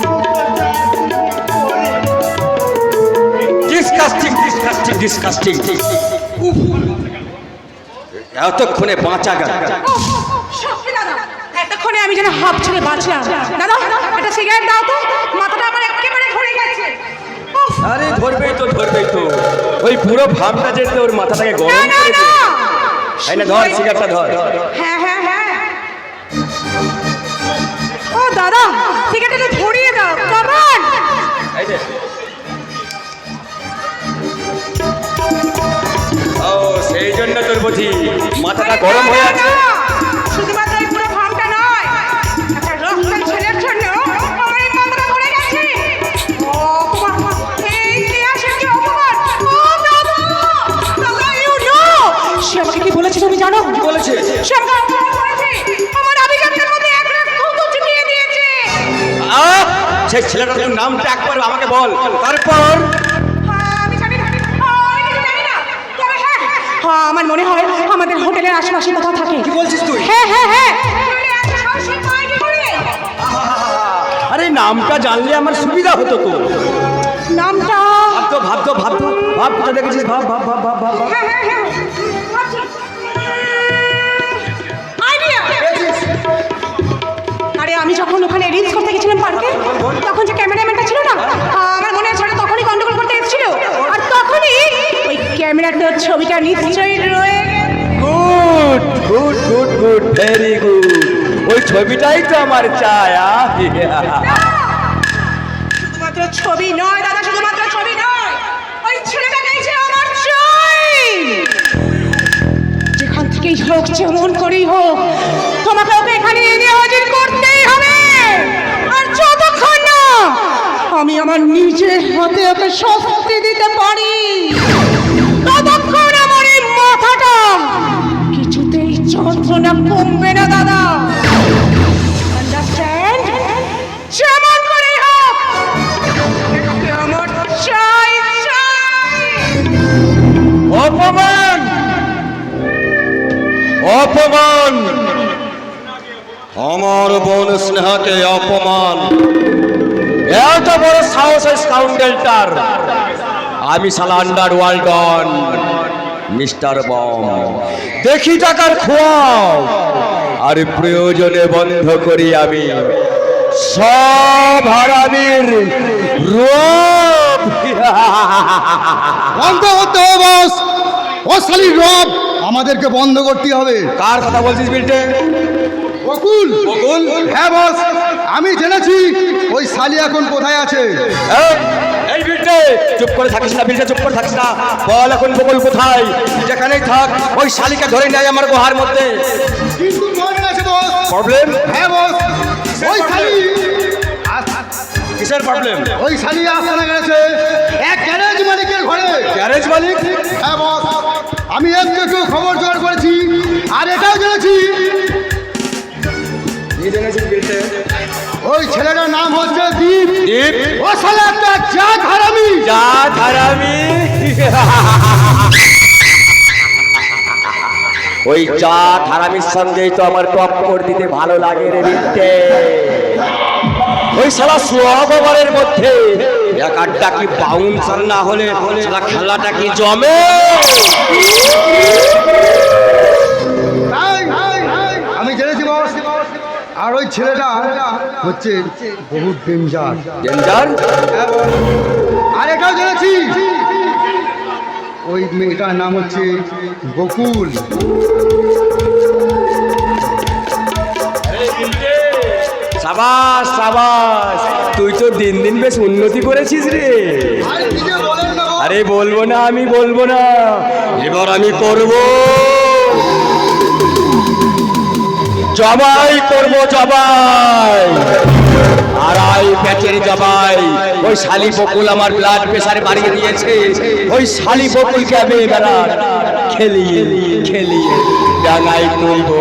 [SPEAKER 2] জুতোটা তুমি পরে নাও।
[SPEAKER 3] Disgusting disgusting disgusting. এতক্ষণে বাঁচা গেল।
[SPEAKER 7] সত্যি দাদা, এতক্ষণে আমি যেন হাফ ছেড়ে বাঁচলাম। দাদা, একটা সিগারেট দাও তো, মাথাটা আমার একেবারে ধরে গেছে। উফ,
[SPEAKER 3] আরে ধরবেই তো, ধরবেই তো। ওই পুরো ভাবটা যেতে ওর মাথাটাকে
[SPEAKER 7] না
[SPEAKER 3] গরম
[SPEAKER 7] না
[SPEAKER 3] করে
[SPEAKER 7] না,
[SPEAKER 3] দিল। এই না, ধর সিগারেটটা ধর।
[SPEAKER 7] হ্যাঁ হ্যাঁ হ্যাঁ। ও দাদা, সিগারেটটা ধরিয়ে দাও, কামান।
[SPEAKER 3] এই যে। ও, সেই জন্য তোর বুঝি মাথাটা গরম হয়ে আছে।
[SPEAKER 7] শুধুমাত্র এই পুরো ভাবটা নয়, একটা রক্তের ছেলের জন্য আমার এই মাথাটা ধরে গেছে। ও অপমান, এই ইতিহাসের কি অপমান! ও দাদা, দাদা, you know! সে আমাকে কি বলেছে তুমি জানো?
[SPEAKER 3] কি বলেছে?
[SPEAKER 7] সে আমাকে অপমান করেছে, আমার আভিজাত্যের মধ্যে এক রাত থুতু চিবিয়ে দিয়েছে।
[SPEAKER 3] আহ, সেই ছেলেটার নামটা একবার আমাকে বল, তারপর
[SPEAKER 7] হ্যাঁ, আমি জানি না, আমি কিছু জানি না। তবে হ্যাঁ, হ্যাঁ, আমার মনে হয় আমাদের হোটেলের আশেপাশে কোথাও থাকে।
[SPEAKER 3] কি বলছিস তুই?
[SPEAKER 7] হ্যাঁ হ্যাঁ হ্যাঁ। তাহলে এত সাহসী পায় কি করে?
[SPEAKER 3] আরে নামটা জানলে আমার সুবিধা হতো তো।
[SPEAKER 7] নামটা
[SPEAKER 3] ভাবতো ভাবতো ভাবতো ভাব, কোথা দেখেছিস? ভাব ভাব ভাব ভাব ভাব ভাব।
[SPEAKER 7] হ্যাঁ হ্যাঁ হ্যাঁ, ভাবছি। আইডিয়া। আরে আমি যখন ওখানে রিলস করতে গেছিলাম পার্কে, তখন যে ক্যামেরাম্যানটা ছিল না, আমার মনে আছে তখনই গন্ডগোল করতে এসেছিল, আর তখনই ওই ক্যামেরাতে ওর ছবিটা নিশ্চয়ই রয়ে গেছে।
[SPEAKER 3] Good good good good, very good. ওই ছবিটাই তো আমার চাই।
[SPEAKER 7] শুধুমাত্র ছবি নয় দাদা, শুধুমাত্র ছবি নয়, ওই ছেলেটাকেই যে আমার চাই। যেখান থেকেই হোক, যেমন করেই হোক, তোমাকে ওকে এখানে এনে হাজির করতেই হবে। আর যতক্ষণ না আমি আমার নিজের হাতে ওকে শাস্তি দিতে পারি, ততক্ষণ আমার এই মাথাটা কিছুতেই যন্ত্রণা কমবে না দাদা। আন্ডারস্ট্যান্ড? যেমন করেই হোক, এটাকে আমার চাই চাই।
[SPEAKER 3] অপমান, অপমান, আমার বোন স্নেহাকে অপমান। এত বড় সাহস স্কাউন্ডেলটার। আমি শালা আন্ডার ওয়ার্ল্ড ডন মিস্টার বম। দেখি টাকার খোয়াও, আর প্রয়োজনে বন্ধ করি আমি সব হারামির রূপ।
[SPEAKER 4] বন্ধ করতে হবে বস, ও শালির রব আমাদেরকে বন্ধ করতে হবে।
[SPEAKER 3] কার কথা বলছিস বিল্টে?
[SPEAKER 4] বকুল,
[SPEAKER 3] বকুল?
[SPEAKER 4] হ্যাঁ বস, আমি জেনেছি ওই শালি এখন কোথায় আছে।
[SPEAKER 3] এই বিল্টে, চুপ করে থাকিস না বিল্টে, চুপ করে থাকিস না। বল এখন বকুল কোথায়? যেখানেই থাক ওই শালিকে ধরে নেয় আমার গুহার মধ্যে।
[SPEAKER 4] কিন্তু প্রবলেম আছে বস।
[SPEAKER 3] প্রবলেম?
[SPEAKER 4] হ্যাঁ বস, ওই শালি,
[SPEAKER 3] কিসের প্রবলেম?
[SPEAKER 4] ওই শালি আস্তানা গেছে এক গ্যারেজ মালিকের ঘরে।
[SPEAKER 3] গ্যারেজ মালিক?
[SPEAKER 4] হ্যাঁ বস, আমি একটু খবর জোগাড় করেছি, আর এটাও জেনেছি
[SPEAKER 3] কি জেনেছিস বিল্টে?
[SPEAKER 4] ওই ছেলেটার নাম হচ্ছে দীপ।
[SPEAKER 3] দীপ?
[SPEAKER 4] ও শালা একটা জাত হারামি।
[SPEAKER 3] যা হারামি। ওই জাত হারামির সঙ্গেই তো আমার টক্কর দিতে ভালো লাগে রে বিল্টে। ওই শালা সোহাগবারের মধ্যে এক আড্ডা কি বাউন্সার না হলে শালা খেলাটা কি জমে?
[SPEAKER 4] আমি জেনেছি বস, আর ওই ছেলেটা
[SPEAKER 6] হচ্ছে বহুত ডেঞ্জার।
[SPEAKER 3] ডেঞ্জার?
[SPEAKER 6] আর এটাও জেনেছি ওই মেয়েটার নাম হচ্ছে বকুল।
[SPEAKER 3] সাবাস সাবাস, তুই তো দিন দিন বেশ উন্নতি করেছিস রে। আরে বলবো না, আমি বলবো না, এবার আমি করব, জবাই করব, জবাই। আড়াই প্যাকের জবাই। ওই শালি বকুল আমার ব্লাড প্রেসার বাড়িয়ে দিয়েছে। ওই শালি বকুলকে আমি এবার খেলিয়ে খেলিয়ে ডাঙাই তুলবো।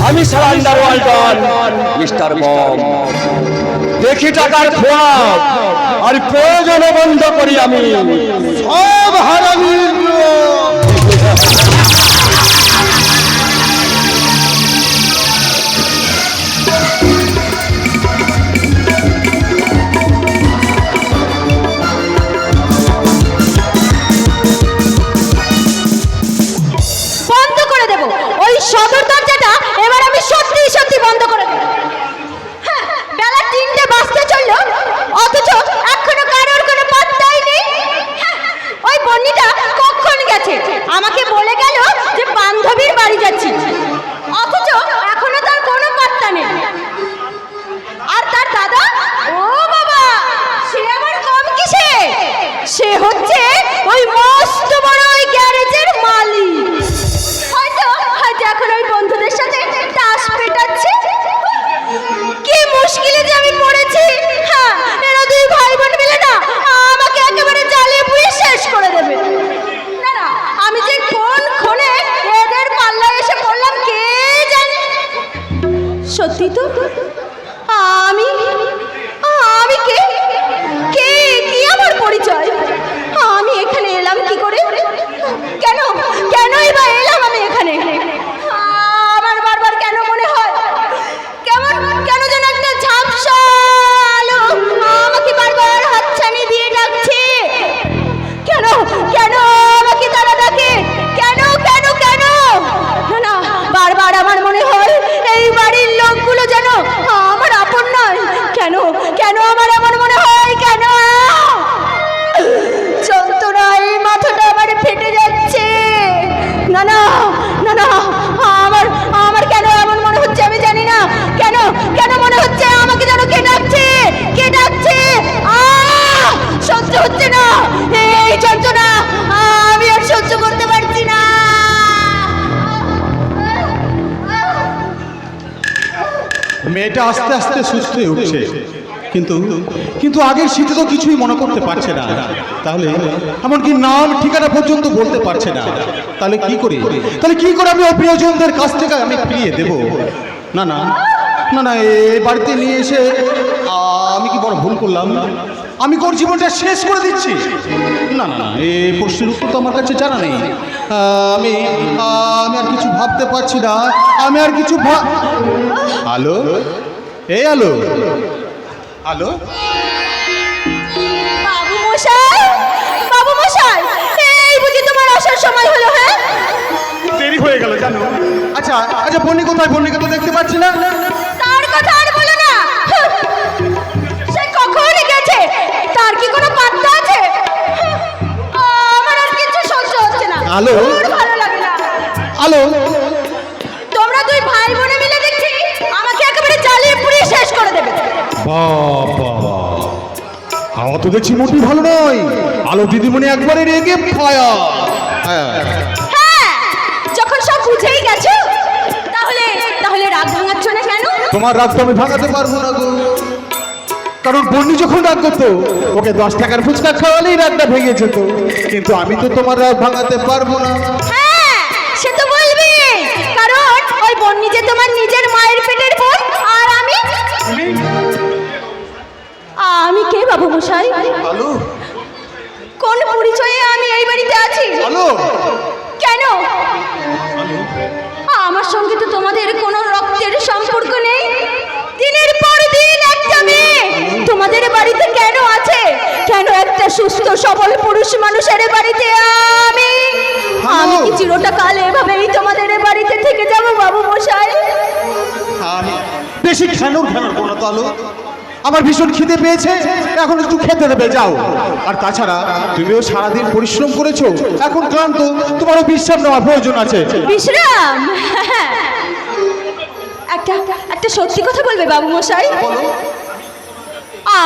[SPEAKER 3] আমি সালান্ডার ওয়ালটন, মিস্টার বম। দেখি টাকার খোয়াব আর প্রয়োজন বন্ধ করি আমি সব হারামির লোক।
[SPEAKER 1] বন্ধ করে দেব ওই সদর দরজাটা, এবার আমি সত্যি সত্যি বন্ধ করে দেব। হ্যাঁ, বেলা 3টে বাজতে চললো, অথচ এখনো কারোর কোনো পাত্তাই নেই। হ্যাঁ, ওই বন্নিটা কখন গেছে? আমাকে বলে গেল যে বান্ধবীর বাড়ি যাচ্ছি, অথচ এখনো তার কোনো পাত্তা নেই। আর তার দাদা, ও বাবা, সে আবার কম কিসে? সে হচ্ছে ওই মস্ত বড় ওই গ্যারেজের মালিক। হয়তো হয়তো এখন ওই বন্ধুদের সাথে তাস পেটাচ্ছে। কি মুশকিলে যে আমি পড়েছি। হ্যাঁ, এরা দুই ভাই বোন মিলে না আমাকে একেবারে জ্বালিয়ে পুড়িয়ে শেষ করে দেবে। না না, আমি যে কোন ক্ষণে এদের পাল্লায় এসে পড়লাম কে জানে। সত্যি তো, আমি আমি কে কে কি আমার পরিচয়? আমি এখানে এলাম কি করে? কেন কেনই বা এলাম আমি এখানে? আমার বারবার কেন মনে হয় কেমন কেন যেন একটা ঝাপসা আলো আমাকে বারবার হাতছানি দিয়ে ডাকছে। কেন কেন আমাকে তারা ডাকে? কেন কেন কেন? না না, বারবার আমার মনে হয় এই বাড়ির লোকগুলো যেন আমার আপন নয়। কেন কেন আমার এমন মনে হয়? কেন? যন্ত্রণায় মাথাটা আমার ফেটে যাচ্ছে। না না না না, আমার আমার কেন এমন মনে হচ্ছে আমি জানি না। কেন কেন মনে হচ্ছে আমাকে যেন কে ডাকছে, কে ডাকছে। সহ্য হচ্ছে না এই যন্ত্রণা, আমি আর সহ্য করতে পারছি না।
[SPEAKER 4] মেয়েটা আস্তে আস্তে সুস্থ হয়ে উঠছে, কিন্তু কিন্তু আগের শীতে তো কিছুই মনে করতে পারছে না। তাহলে এমনকি নাম ঠিকানা পর্যন্ত বলতে পারছে না। তাহলে কি করি, তাহলে কি করে আমি অপ্রিয়জনদের কাছ থেকে আমি ফিরিয়ে দেব? না না না না, এই বাড়িতে নিয়ে এসে আমি কি বড় ভুল করলাম? আমি ওর জীবনটা শেষ করে দিচ্ছি। না না না, এই প্রশ্নের উত্তর তো আমার কাছে জানা নেই। আমি আমি আর কিছু ভাবতে পারছি না। আমি আর কিছু হ্যালো, এই হ্যালো হ্যালো,
[SPEAKER 1] বাবু মশাই, বাবু মশাই, এই বুঝি তোমার আসার সময় হলো? হ্যাঁ,
[SPEAKER 4] দেরি হয়ে গেল জানো। আচ্ছা আচ্ছা, বন্নি কোথায়? বন্নিকে তো দেখতে পাচ্ছি না।
[SPEAKER 1] তার কথা আর বলো না। সে কখন গেছে? তার কি কোনো পাত্তা আছে? আমার আর কিছু সহ্য হচ্ছে না।
[SPEAKER 4] হ্যালো?
[SPEAKER 1] ভালো লাগে না।
[SPEAKER 4] হ্যালো,
[SPEAKER 1] তোমরা দুই ভাই বোনে মিলে দেখছি আমাকে একেবারে জ্বালিয়ে পুড়িয়ে শেষ করে দেবে।
[SPEAKER 4] বাবা, আমার তো দেখছি মোটেই ভালো নয়। আলো দিদিমণি একবারে রেগে ফায়া।
[SPEAKER 1] হ্যাঁ, যখন সব বুঝেই গেছো তাহলে তাহলে রাগ ভাঙাচ্ছ না কেন?
[SPEAKER 4] তোমার রাগ তো আমি ভাঙাতে পারবো না গো। কারণ বন্নি যখন রাগ করতো ওকে 10 টাকার ফুচকা খাওয়ালেই রাগটা ভেঙে যেত। কিন্তু আমি তো তোমার রাগ ভাঙাতে পারবো না।
[SPEAKER 1] হ্যাঁ, সে তো বলবে, কারণ ওই বন্নি যে তোমার নিজের মায়ের পেটের বোন। আর আমি কে বাবু মশাই?
[SPEAKER 4] হ্যালো
[SPEAKER 1] কোন পরিচয়ে আমি এই বাড়িতে আছি?
[SPEAKER 4] হ্যালো,
[SPEAKER 1] কেন? আমার সঙ্গে তো তোমাদের কোনো রক্তের সম্পর্ক নেই। দিনের পর দিন একটা মেয়ে তোমাদের বাড়িতে কেন আছে? কেন একটা সুস্থ সবল পুরুষ মানুষের বাড়িতে আমি কি চিরটা কাল এভাবেই তোমাদের বাড়িতে থেকে যাব বাবু মশাই?
[SPEAKER 4] বেশি ঘ্যানোর করো না তো আলো। আমার ভীষণ খিদে পেয়েছে, এখন একটু খেতে দেবে, যাও। আর তাছাড়া তুমিও সারাদিন পরিশ্রম করেছো, এখন ক্লান্ত, তোমারও বিশ্রাম নেওয়ার প্রয়োজন আছে।
[SPEAKER 1] বিশ্রাম? একটা একটা সত্যি কথা বলবে বাবু মশাই?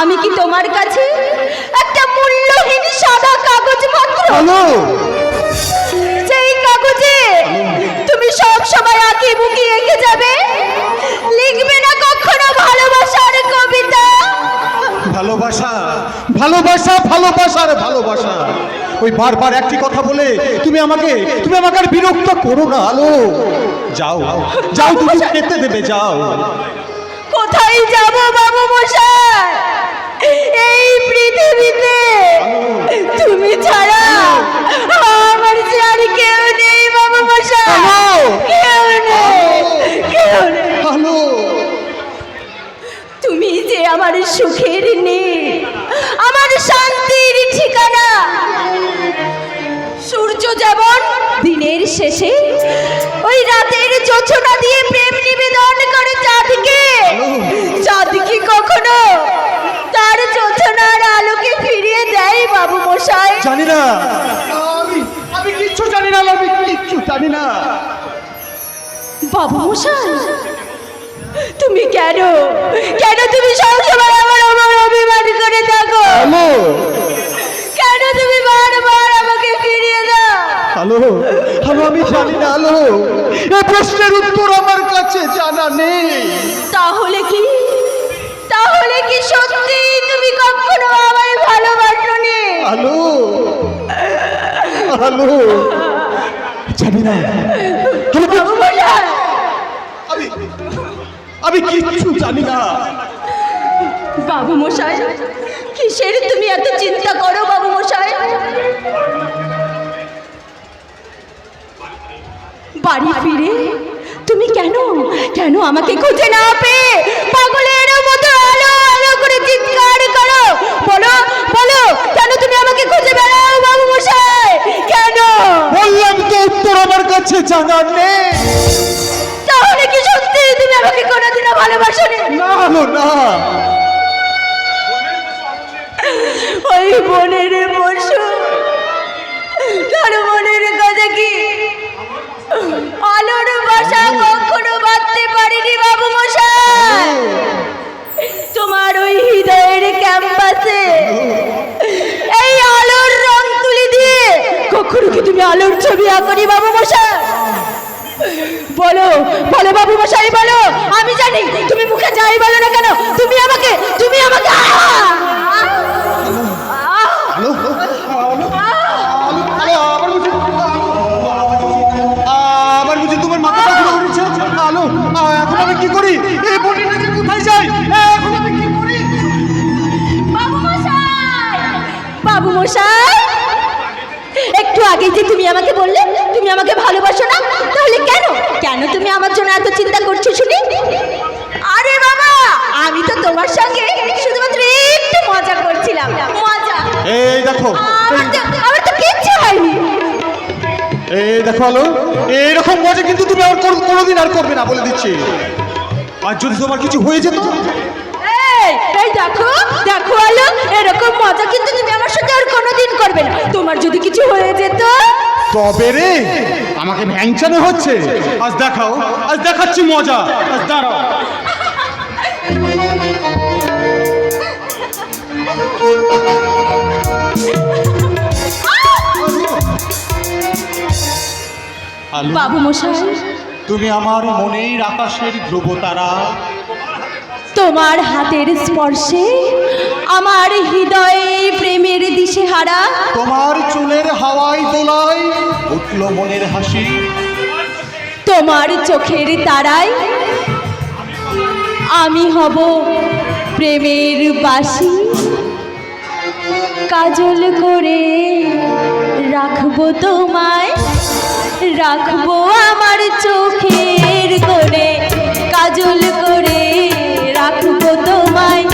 [SPEAKER 1] আমি কি তোমার কাছে একটা মূল্যহীন সাদা কাগজ মাত্র?
[SPEAKER 4] আলো,
[SPEAKER 1] সেই কাগজে তুমি সব সময় আঁকি বুকি এঁকে যাবে, লিখবে না কখনো ভালোবাসার কবিতা?
[SPEAKER 4] ভালোবাসা, ভালোবাসা, ভালোবাসা, রে ভালোবাসা। ওই বারবার একটি কথা বলে তুমি আমাকে আর বিরক্ত করো না আলো। যাও যাও, তুমি খেতে দেবে, যাও।
[SPEAKER 1] কোথায় যাব বাবু মশাই? এই পৃথিবীতে তুমি ছাড়া আমার যে আর কেউ নেই বাবু মশাই, কেউ নেই, কেউ নেই।
[SPEAKER 4] আলো,
[SPEAKER 1] তুমি যে আমার সুখের নীড়, আমার শান্তির ঠিকানা। সূর্য যেমন দিনের শেষে ওই রাতের যোছনা দিয়ে প্রেম নিবেদন করে চাঁদকে, চাঁদ কি কখনো তার যোছনার আলোকে ফিরিয়ে দেয় বাবু মশাই?
[SPEAKER 4] জানি না, আমি কিচ্ছু জানি না, আমি কিচ্ছু জানি না।
[SPEAKER 1] বাবু মশাই, তুমি কেন তুমি সবসময় আমার অভিমান করে থাকো?
[SPEAKER 4] আলো,
[SPEAKER 1] কেন তুমি বারবার আমাকে ফিরিয়ে দাও?
[SPEAKER 4] আলো, আলো, আমি জানি না আলো, এই প্রশ্নের উত্তর আমার কাছে জানা নেই।
[SPEAKER 1] তাহলে কি সত্যি তুমি কখনো আমায় ভালোবাসোনি?
[SPEAKER 4] আলো, আলো, জানি না।
[SPEAKER 1] বাবু মশাই,
[SPEAKER 4] আমি কিচ্ছু জানি না।
[SPEAKER 1] বাবু মশাই, কিসের তুমি এত চিন্তা করো বাবু মশাই? বাড়ি ফিরে তুমি কেন আমাকে খুঁজে না পেয়ে পাগলের মতো আলো আলো করে চিৎকার করো? বলো বলো, কেন তুমি আমাকে খুঁজে বেড়াও বাবু মশাই? কেন?
[SPEAKER 4] বললাম তো উত্তর আমার কাছে জানা নেই।
[SPEAKER 1] তাহলে কি সত্যি তুমি আমাকে কোনোদিনও ভালোবাসোনি?
[SPEAKER 4] না আলো, না।
[SPEAKER 1] ওই বনের পশু, তার মনের কথা কি আলোর বাসা কখনো বাঁধতে পারিনি বাবু মশাই। তোমার ওই হৃদয়ের ক্যাম্পাসে এই আলোর রং তুলি দিয়ে কখনো কি তুমি আলোর ছবি আঁকনি বাবু মশাই? বলো বলো বাবু মশাই, বলো। আমি জানি তুমি মুখে যাই বলো না কেন, তুমি আমাকে
[SPEAKER 4] আলো, আবার বুঝি তোমার মাথাটা ঘুরে উঠেছে? আলো, এখন আমি কি করি? এই বনিটা যে কোথায় যাই? এখন আমি কি করি?
[SPEAKER 1] বাবু মশাই, একটু আগে যে তুমি আমাকে বললে তুমি আমাকে ভালোবাসো না, তাহলে কেন তুমি আমার জন্য এত চিন্তা করছো শুনি? আরে বাবা, আমি তো তোমার সঙ্গে শুধুমাত্র একটু মজা করছিলাম, মজা।
[SPEAKER 4] এই দেখো,
[SPEAKER 1] আমার তো কিচ্ছু হয়নি।
[SPEAKER 4] এই দেখো আলো, এইরকম মজা কিন্তু তুমি আর কোনোদিন আর করবে না, বলে দিচ্ছি। আর যদি তোমার কিছু হয়ে যেত?
[SPEAKER 1] এই দেখো আলো, এরকম মজা কিন্তু তুমি আমার সাথে আর কোনোদিন করবে না। তোমার যদি কিছু হয়ে যেত?
[SPEAKER 4] তবে রে, আমাকে ভ্যাংচানো হচ্ছে। আজ দেখাও, আজ দেখাচ্ছি মজা। আজ দাঁড়াও। আলো,
[SPEAKER 1] বাবু মশাই,
[SPEAKER 4] তুমি আমার মনের আকাশের ধ্রুবতারা।
[SPEAKER 1] তোমার হাতের স্পর্শে আমার হৃদয়ে প্রেমের দিশেহারা।
[SPEAKER 4] তোমার চুলের হাওয়ায় দোলায় উঠল মনের হাসি।
[SPEAKER 1] তোমার চোখের তারায় আমি হব প্রেমের বাসি। কাজল করে রাখবো তোমায়, রাখবো আমার চোখের কোণে। কাজল করে রাখবো তোমায়,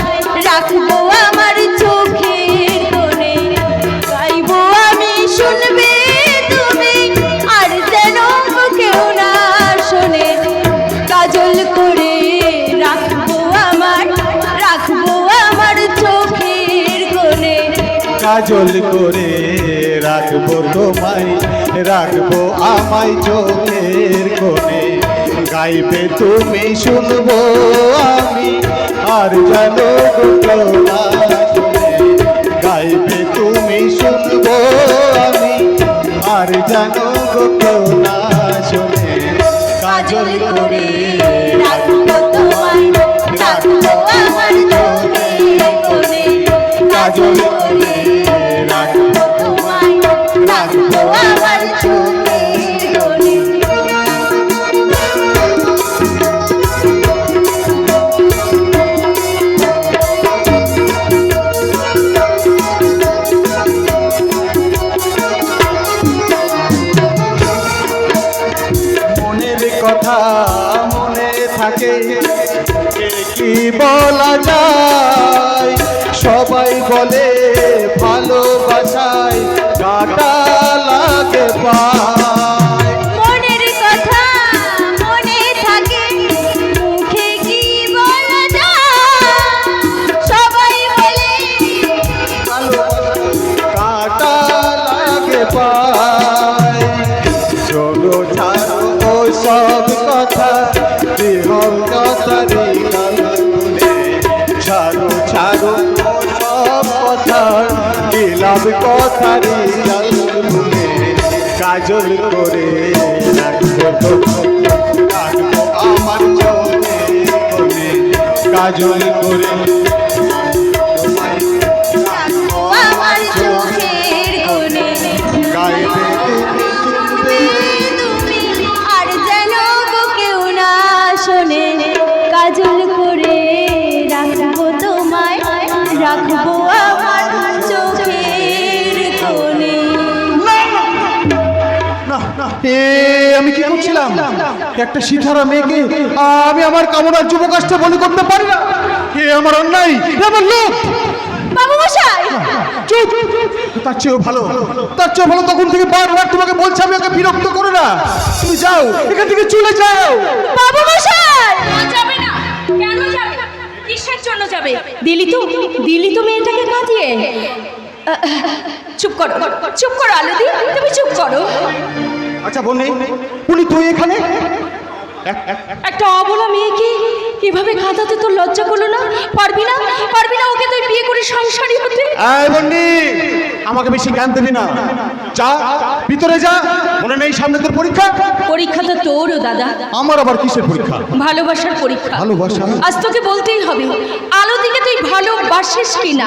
[SPEAKER 1] রাখবো আমার চোখের কোণে। গাইবো আমি, শুনবে তুমি, আর যেন কেউ না শোনে। কাজল করে রাখবো
[SPEAKER 4] কাজল করে রাখবো তোমায়, রাখবো আমায় চোখের কোণে। গাইবে তুমি শুনবো আমি, আর জানো না শুনে। গাইবে তুমি শুনবো আমি, আর জানো না শুনে। কাজল করে রাখবো তোমায়, রাখবো আমার চোখের কোণে। কাজল করে রাখবো তোমায়, রাখবো আমার চোখের কোণে। মনের কথা মনে থাকে, কি বলা যায়? সবাই বলে ভালোবাসায় কাটা লাগে পায়।
[SPEAKER 1] মনের কথা মনে থাকে, মুখে কি বলা যায়? সবাই বলে
[SPEAKER 4] কাটা লাগে পায়। চলো ছাড়ো ও সব কথা, বিহঙ্গতারি কারণে। ছাড়ো ছাড়ো ও সব কথা, বিলাপ কথারি কারণে। কাজল করে রাখবো তোমায়, রাখবো আমার চোখের কোণে। কাজল করে তোমায়, রাখবো
[SPEAKER 1] আমার চোখের কোণে।
[SPEAKER 4] গাইবে তুমি শুনবে।
[SPEAKER 1] তুমি আর যেন গো কেউ না শোনে। কাজল করে রাখবো তোমায়, রাখবো আমার চোখের কোণে।
[SPEAKER 4] এ আমি কি করছিলাম? একটা সিথারা মেয়েকে আমি আমার কামনার যুবকাষ্টে বলি করতে পারি না। এ আমার অন্যায়, এ আমার লোক।
[SPEAKER 1] বাবু মশাই,
[SPEAKER 4] চুপ! তার চেয়েও ভালো, তার চেয়েও ভালো তখন থেকে বারবার তোমাকে বলছি আমি ওকে বিরক্ত করো না। তুমি যাও, এখান থেকে চলে যাও।
[SPEAKER 1] বাবু মশাই,
[SPEAKER 8] যাবে না, কেন যাবে? কিসের জন্য যাবে?
[SPEAKER 1] দিলি তো মেয়েটাকে কাঁদিয়ে। চুপ করো, চুপ করো আলুদি, তুমি চুপ করো।
[SPEAKER 4] আচ্ছা বোন, উনি তুই এখানে?
[SPEAKER 1] একটা অবলা মেয়েকে এভাবে কাঁদাতে তোর লজ্জা করলো না? পারবি না, পারবি না ওকে তুই বিয়ে করে সংসারী হতে?
[SPEAKER 4] এই বন্ডি, আমাকে বেশি জ্ঞান দিবি না। যা ভিতরে যা, মনে নেই সামনে তোর পরীক্ষা?
[SPEAKER 1] পরীক্ষা তো তোরও দাদা,
[SPEAKER 4] আমার আবার কিসের পরীক্ষা?
[SPEAKER 1] ভালোবাসার পরীক্ষা।
[SPEAKER 4] ভালোবাসা?
[SPEAKER 1] আজ তোকে বলতেই হবে, আলোদিকে তুই ভালোবাসিস কি না?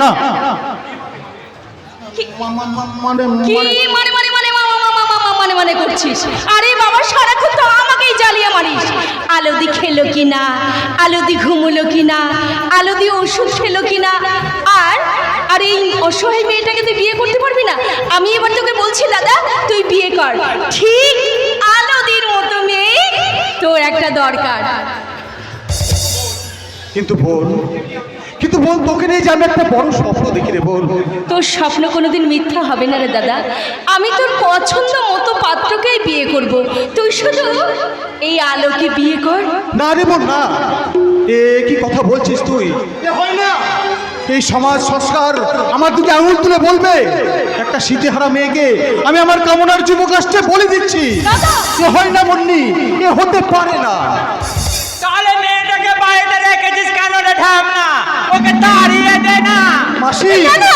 [SPEAKER 4] মানে
[SPEAKER 1] কি মানে মানে মানে মানে মানে করছিস? আরে বাবা, সারাক্ষণ তো আমাকেই জ্বালিয়ে মারিস। আলোদি খেলো কিনা, আলোদি ঘুমলো কিনা, আলোদি ওষুধ খেলো কিনা, আর আর এই অসহায় মেয়েটাকে তুই বিয়ে করতে পারবি না? আমি এবার তোকে বলছি দাদা, তুই বিয়ে কর। ঠিক আলোদির মতো মেয়ে তোর একটা দরকার।
[SPEAKER 4] কিন্তু বোন, তোকে নিয়ে যে আমি একটা বড় স্বপ্ন দেখি রে বোন।
[SPEAKER 1] তোর স্বপ্ন কোনোদিন মিথ্যা হবে না রে দাদা। আমি তোর পছন্দ মতো পাত্রকেই বিয়ে করব, তুই শুধু এই আলোকে বিয়ে কর।
[SPEAKER 4] না রে বোন না, এ কি কথা বলছিস তুই? এ হয় না। এই সমাজ সংস্কার আমার দিকে আঙুল তুলে বলবে একটা স্মৃতিহারা মেয়েকে আমি আমার কামনার যুবকাষ্টে বলে দিচ্ছি। এ হয় না বন্নি, এ হতে পারে না।
[SPEAKER 5] তাহলে মেয়েটাকে বাড়িতে রেখেছিস কেন রে ঢামনা? ওকে তাড়িয়ে দে না।
[SPEAKER 4] মাসি,
[SPEAKER 1] না না,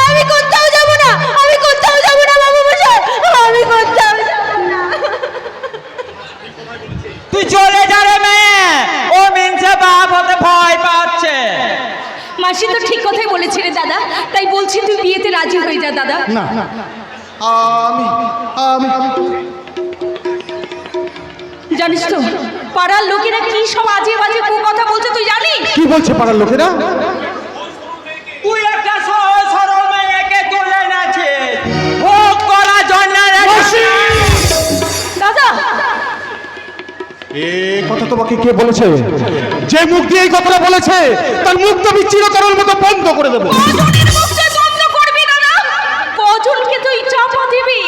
[SPEAKER 1] আমি কোথাও যাব না, আমি কোথাও যাব না বাবু মশাই, আমি কোথাও যাব না।
[SPEAKER 5] তুই চলে যা রে মেয়ে, ও মিনসে বাপ হতে ভয় পাচ্ছে।
[SPEAKER 1] মাসি তো ঠিক কথাই বলেছে রে দাদা, তাই বলছি তুই বিয়েতে রাজি হয়ে যা দাদা।
[SPEAKER 4] না আমি আমি
[SPEAKER 1] জানিস তো পাড়ার লোকেরা কি সব আজে বাজে কথা বলছে, তুই জানিস?
[SPEAKER 4] কি বলছে পাড়ার লোকেরা?
[SPEAKER 5] তুই একটা সহজ সরল মেয়েকে তুলে এনেছিস ভোগ করার জন্য রে।
[SPEAKER 1] দাদা,
[SPEAKER 4] এ কথা তোমাকে কে বলেছে? যে মুখ দিয়ে এই কথাটা বলেছে তার মুখ তো আমি চিরতরের মতো বন্ধ করে দেবো।
[SPEAKER 1] কজনের মুখে বন্ধ করবি দাদা? কজনকে তুই চাপা দিবি?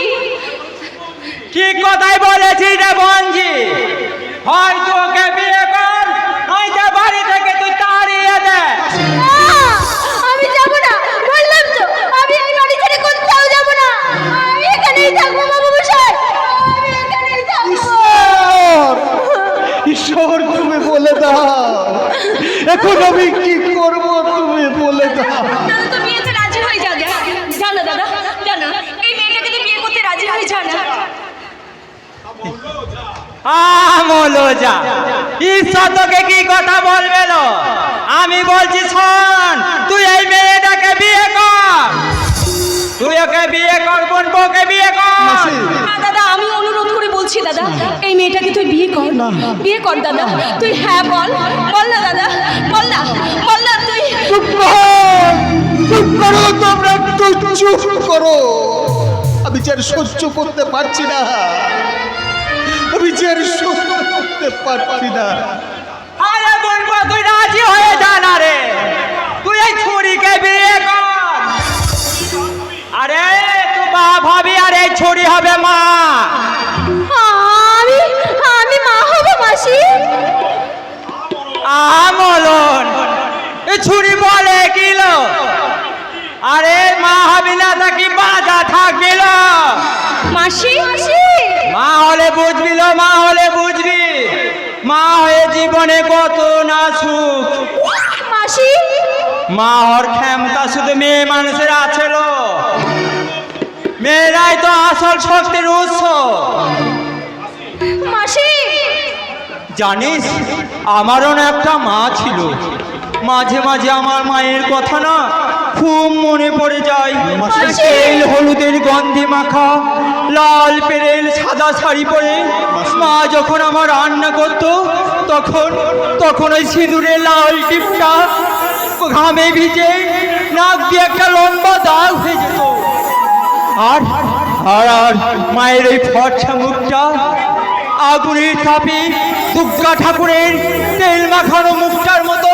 [SPEAKER 5] ঠিক কথাই বলেছিস রে বঞ্জি। হয়তো ওকে বিয়ে কর, নয়তো বাড়ি থেকে তুই তাড়িয়ে দে।
[SPEAKER 1] আমি যাব না, বললাম তো আমি এই বাড়ি এখানেই থাকবো বাবু মশাই, আমি এখানেই থাকবো।
[SPEAKER 4] ঈশ্বর, ঈশ্বর তুমি বলে দাও, এখন আমি কি করব তুমি বলে দাও।
[SPEAKER 8] দাদা তো বিয়েতে রাজি হয়ে যাবে। জানো দাদা, জানো এই মেয়েটাকে তো বিয়ে করতে রাজি হয়ে জানা।
[SPEAKER 5] আমলো যা ঈশ্বর তোকে কি কথা বলবে লো? আমি বলছি শোন, তুই এই মেয়েটাকে বিয়ে কর, তুই ওকে বিয়ে কর, বোন বউকে বিয়ে কর।
[SPEAKER 8] হ্যাঁ দাদা, আমি অনুরোধ করে বলছি দাদা, এই মেয়েটাকে তুই বিয়ে কর, বিয়ে কর দাদা। তুই হ্যাঁ বল, বল না দাদা, বল না, বল না তুই।
[SPEAKER 4] চুপ করো তোমরা, একটু চুপ করো। আমি যে আর সহ্য করতে পারছি না, আমি যে আর সহ্য করতে পারছি না।
[SPEAKER 5] আরে বোন বউ তুই রাজি হয়ে যা না রে, তুই এই ছুরিকে বিয়ে কর। আরে তুই বাপ হবি আর এই ছুরি হবে মা।
[SPEAKER 1] আমি মা হবো মাসি।
[SPEAKER 5] আমলন এই ছুরি বলে কিলো, আরে মা হবি না থাকি বাজা থাকবি লো।
[SPEAKER 8] মাসি,
[SPEAKER 5] মা হলে বুঝবি লো, মা হলে বুঝবি, মা হয়ে জীবনে কত না সুখ।
[SPEAKER 1] মাসি,
[SPEAKER 5] মা হওয়ার ক্ষমতা শুধু মেয়ে মানুষের আছে লো, মেয়েরাই তো আসল শক্তির উৎস।
[SPEAKER 1] মাসি,
[SPEAKER 5] জানিস আমারও না একটা মা ছিল, মাঝে মাঝে আমার মায়ের কথা না খুব মনে পড়ে যায়। তেল হলুদের গন্ধে মাখা লাল পেরেল সাদা শাড়ি পরে মা যখন আমার রান্না করতো, তখন ওই সিঁদুরের লাল টিপটা ঘামে ভিজে নাক দিয়ে একটা লম্বা দাগ হয়ে যেত। আর আর আর মায়ের এই ফর্সা মুখটা আগুনের তাপে দুর্গা ঠাকুরের তেল মাখানো মুখটার মতো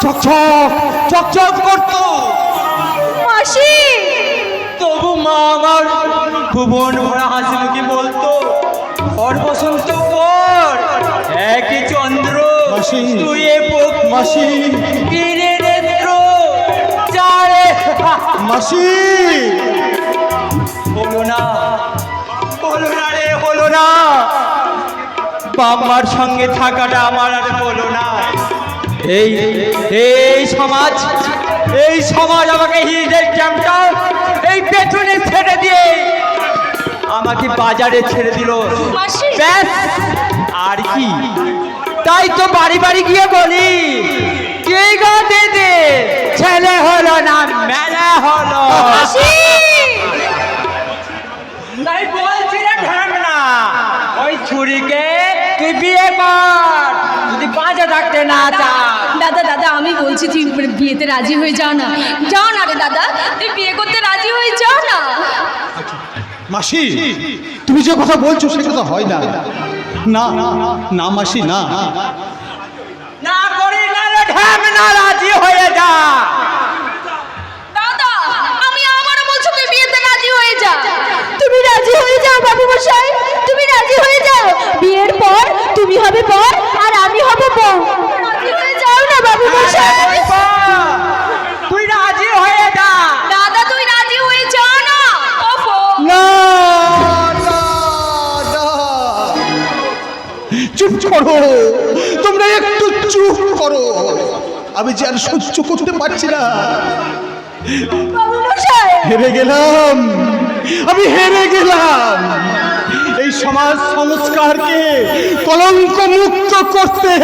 [SPEAKER 5] চকচক চকচক করতো।
[SPEAKER 1] মাসি,
[SPEAKER 5] তবু মা আমার ভুবন ভরা হাসি মুখে বলতো, ঘর বসন্ত কর একই চন্দ্র
[SPEAKER 4] মাসি,
[SPEAKER 5] তুই
[SPEAKER 4] মাসি,
[SPEAKER 5] তীরে নেত্র চারে।
[SPEAKER 4] মাসি,
[SPEAKER 5] হলো না, হলো না রে, হলো না। বাবার সঙ্গে থাকাটা আমার আর হলো না। এই এই সমাজ আমাকে হিজের জ্যামটা এই পেছনে ছেড়ে দিয়ে আমাকে বাজারে ছেড়ে দিল।
[SPEAKER 8] মাসি।
[SPEAKER 5] ব্যাস আর কি, তাই তো বাড়ি বাড়ি গিয়ে বলি, কে গো দিদি ছেলে হলো না মেলা হলো। তাই বলছি রে ঢ্যামনা, ওই ছুরিকে তুই বিয়ে কর যদি বাঁচে থাকতে না চাস।
[SPEAKER 8] দাদা দাদা, আমি বলছি তুই বিয়েতে রাজি হয়ে যাও না, যাও না রে দাদা, তুই বিয়ে করতে রাজি হয়ে যাও না।
[SPEAKER 4] মাসি, তুমি যে কথা বলছো সে কথা হয় না। না না মাসি, না।
[SPEAKER 5] না করি না রে ঢ্যামনা, রাজি হয়ে যা।
[SPEAKER 8] দাদা, আমি আবারও বলছি তুই বিয়েতে রাজি হয়ে যা।
[SPEAKER 1] তুমি রাজি হয়ে যাও বাবু মশাই, তুমি রাজি হয়ে যাও। বিয়ের পর তুমি হবে বর আর আমি হব বউ। রাজি হয়ে যাও না বাবু মশাই।
[SPEAKER 5] তুই রাজি হয়ে যা।
[SPEAKER 8] দাদা তুই রাজি হয়ে যা না। ওফো,
[SPEAKER 4] না, না, না। চুপ করো তোমরা, একটু চুপ করো। আমি যে আর সহ্য করতে পারছি না।
[SPEAKER 1] বাবু মশাই,
[SPEAKER 4] হেরে গেলাম, আমি হেরে গেলাম। এই সমাজ সংস্কারকে কলঙ্ক মুক্ত করতে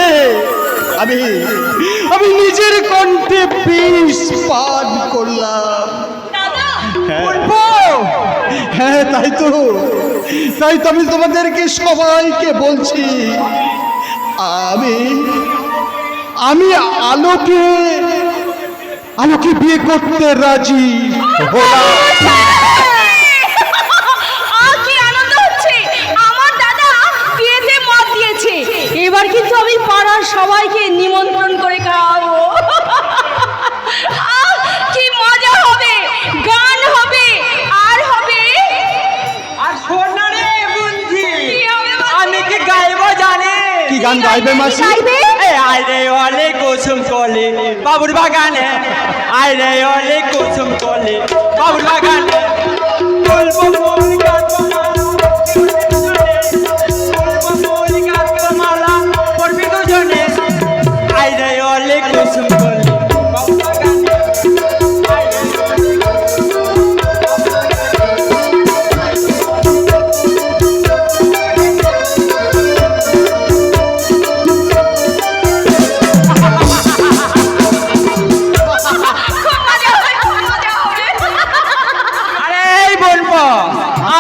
[SPEAKER 4] আমি নিজের কণ্ঠে বিষ পান করলাম।
[SPEAKER 8] দাদা
[SPEAKER 4] হ্যাঁ, তাই তো আমি তোমাদেরকে সবাইকে বলছি, আমি আলোকে বিয়ে করতে রাজি হলাম।
[SPEAKER 8] কি আনন্দ হচ্ছে, আমার দাদা বিয়েতে মত দিয়েছে। এবার কিন্তু আমি পাড়ার সবাইকে নিমন্ত্রণ করে খাওয়াবো। কি মজা হবে, গান হবে আর হবে।
[SPEAKER 5] আর শোন না রে বুঝি,
[SPEAKER 8] কি হবে বল?
[SPEAKER 5] আমি কি গাইবো জানি।
[SPEAKER 4] কি গান গাইবে মাসি?
[SPEAKER 5] আয় রে ওলে কুসুম কলে বাবুর বাগানে, আয় রে ওলে কুসুম কলে বাবুর বাগানে, বলবো গান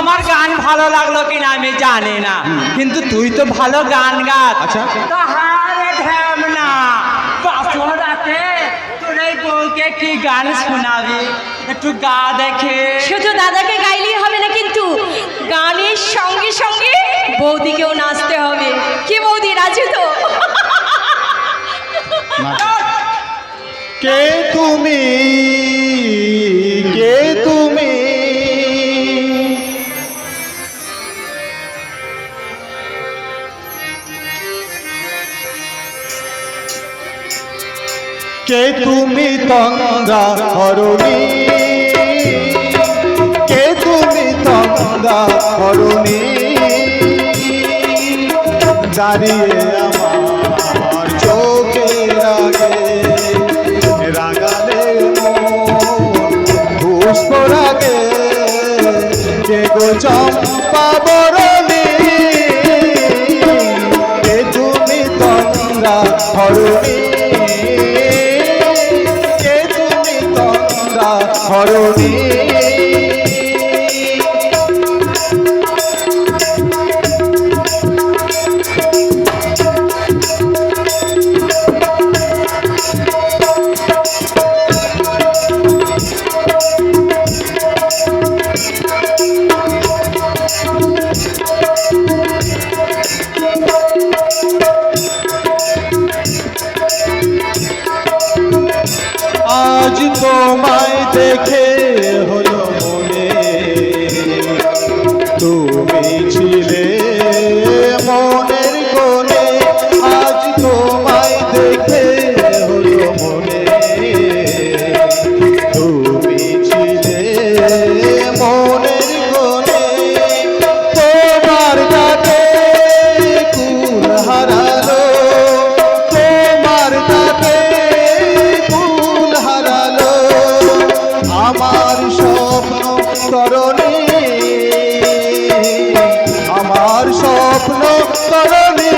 [SPEAKER 9] আমার গান ভালো লাগলো কিনা আমি জানি না, কিন্তু তুই তো ভালো গান গাস।
[SPEAKER 4] আচ্ছা।
[SPEAKER 9] তাহারে ঢ্যামনা বাসর রাতে তোর এই বউকে কি গান শোনাবি, একটু গা দেখে।
[SPEAKER 8] শুধু দাদাকে গাইলেই হবে না, কিন্তু গানের সঙ্গে সঙ্গে বৌদিকেও নাচতে হবে। কি বৌদি, রাজি তো?
[SPEAKER 4] কে তুমি, কে তুমি, কে তুমি তন্দ্রা হরণী, কে তুমি তন্দ্রা হরণী, দাঁড়িয়ে আমার চোখের আগে রাগালে পুষ্প রাগে, কে গো চম্পা বরণী, কে তুমি তন্দ্রা হরণী, কে তুমি তন্দ্রা হরণী। আজ তোমায় দেখে হলো মনে, তুমি ছিলে মনের কোণে, আজ তোমায় দেখে হলো মনে, তুমি ছিলে মনের কোণে, তোমার ডাকে কুল হারালো, তোমার ডাকে কুল হারালো, আমার স্বপ্ন তরণী, আমার স্বপ্ন তরণী,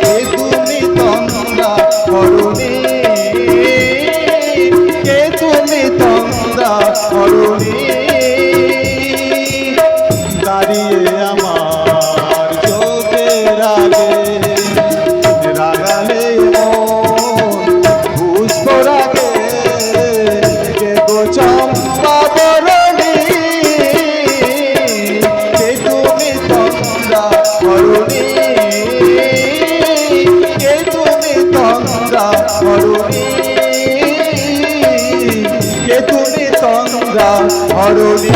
[SPEAKER 4] কে তুমি তন্দ্রা হরণী, কে তুমি তন্দ্রা হরণী, দাঁড়িয়ে আমার চোখের আগে রাগালে পুষ্প রাগে, কে গো চম্পা বরণী, কে তুমি তন্দ্রা হরণী, কে তুমি তন্দ্রা হরণী, কে তুমি তন্দ্রা হরণী।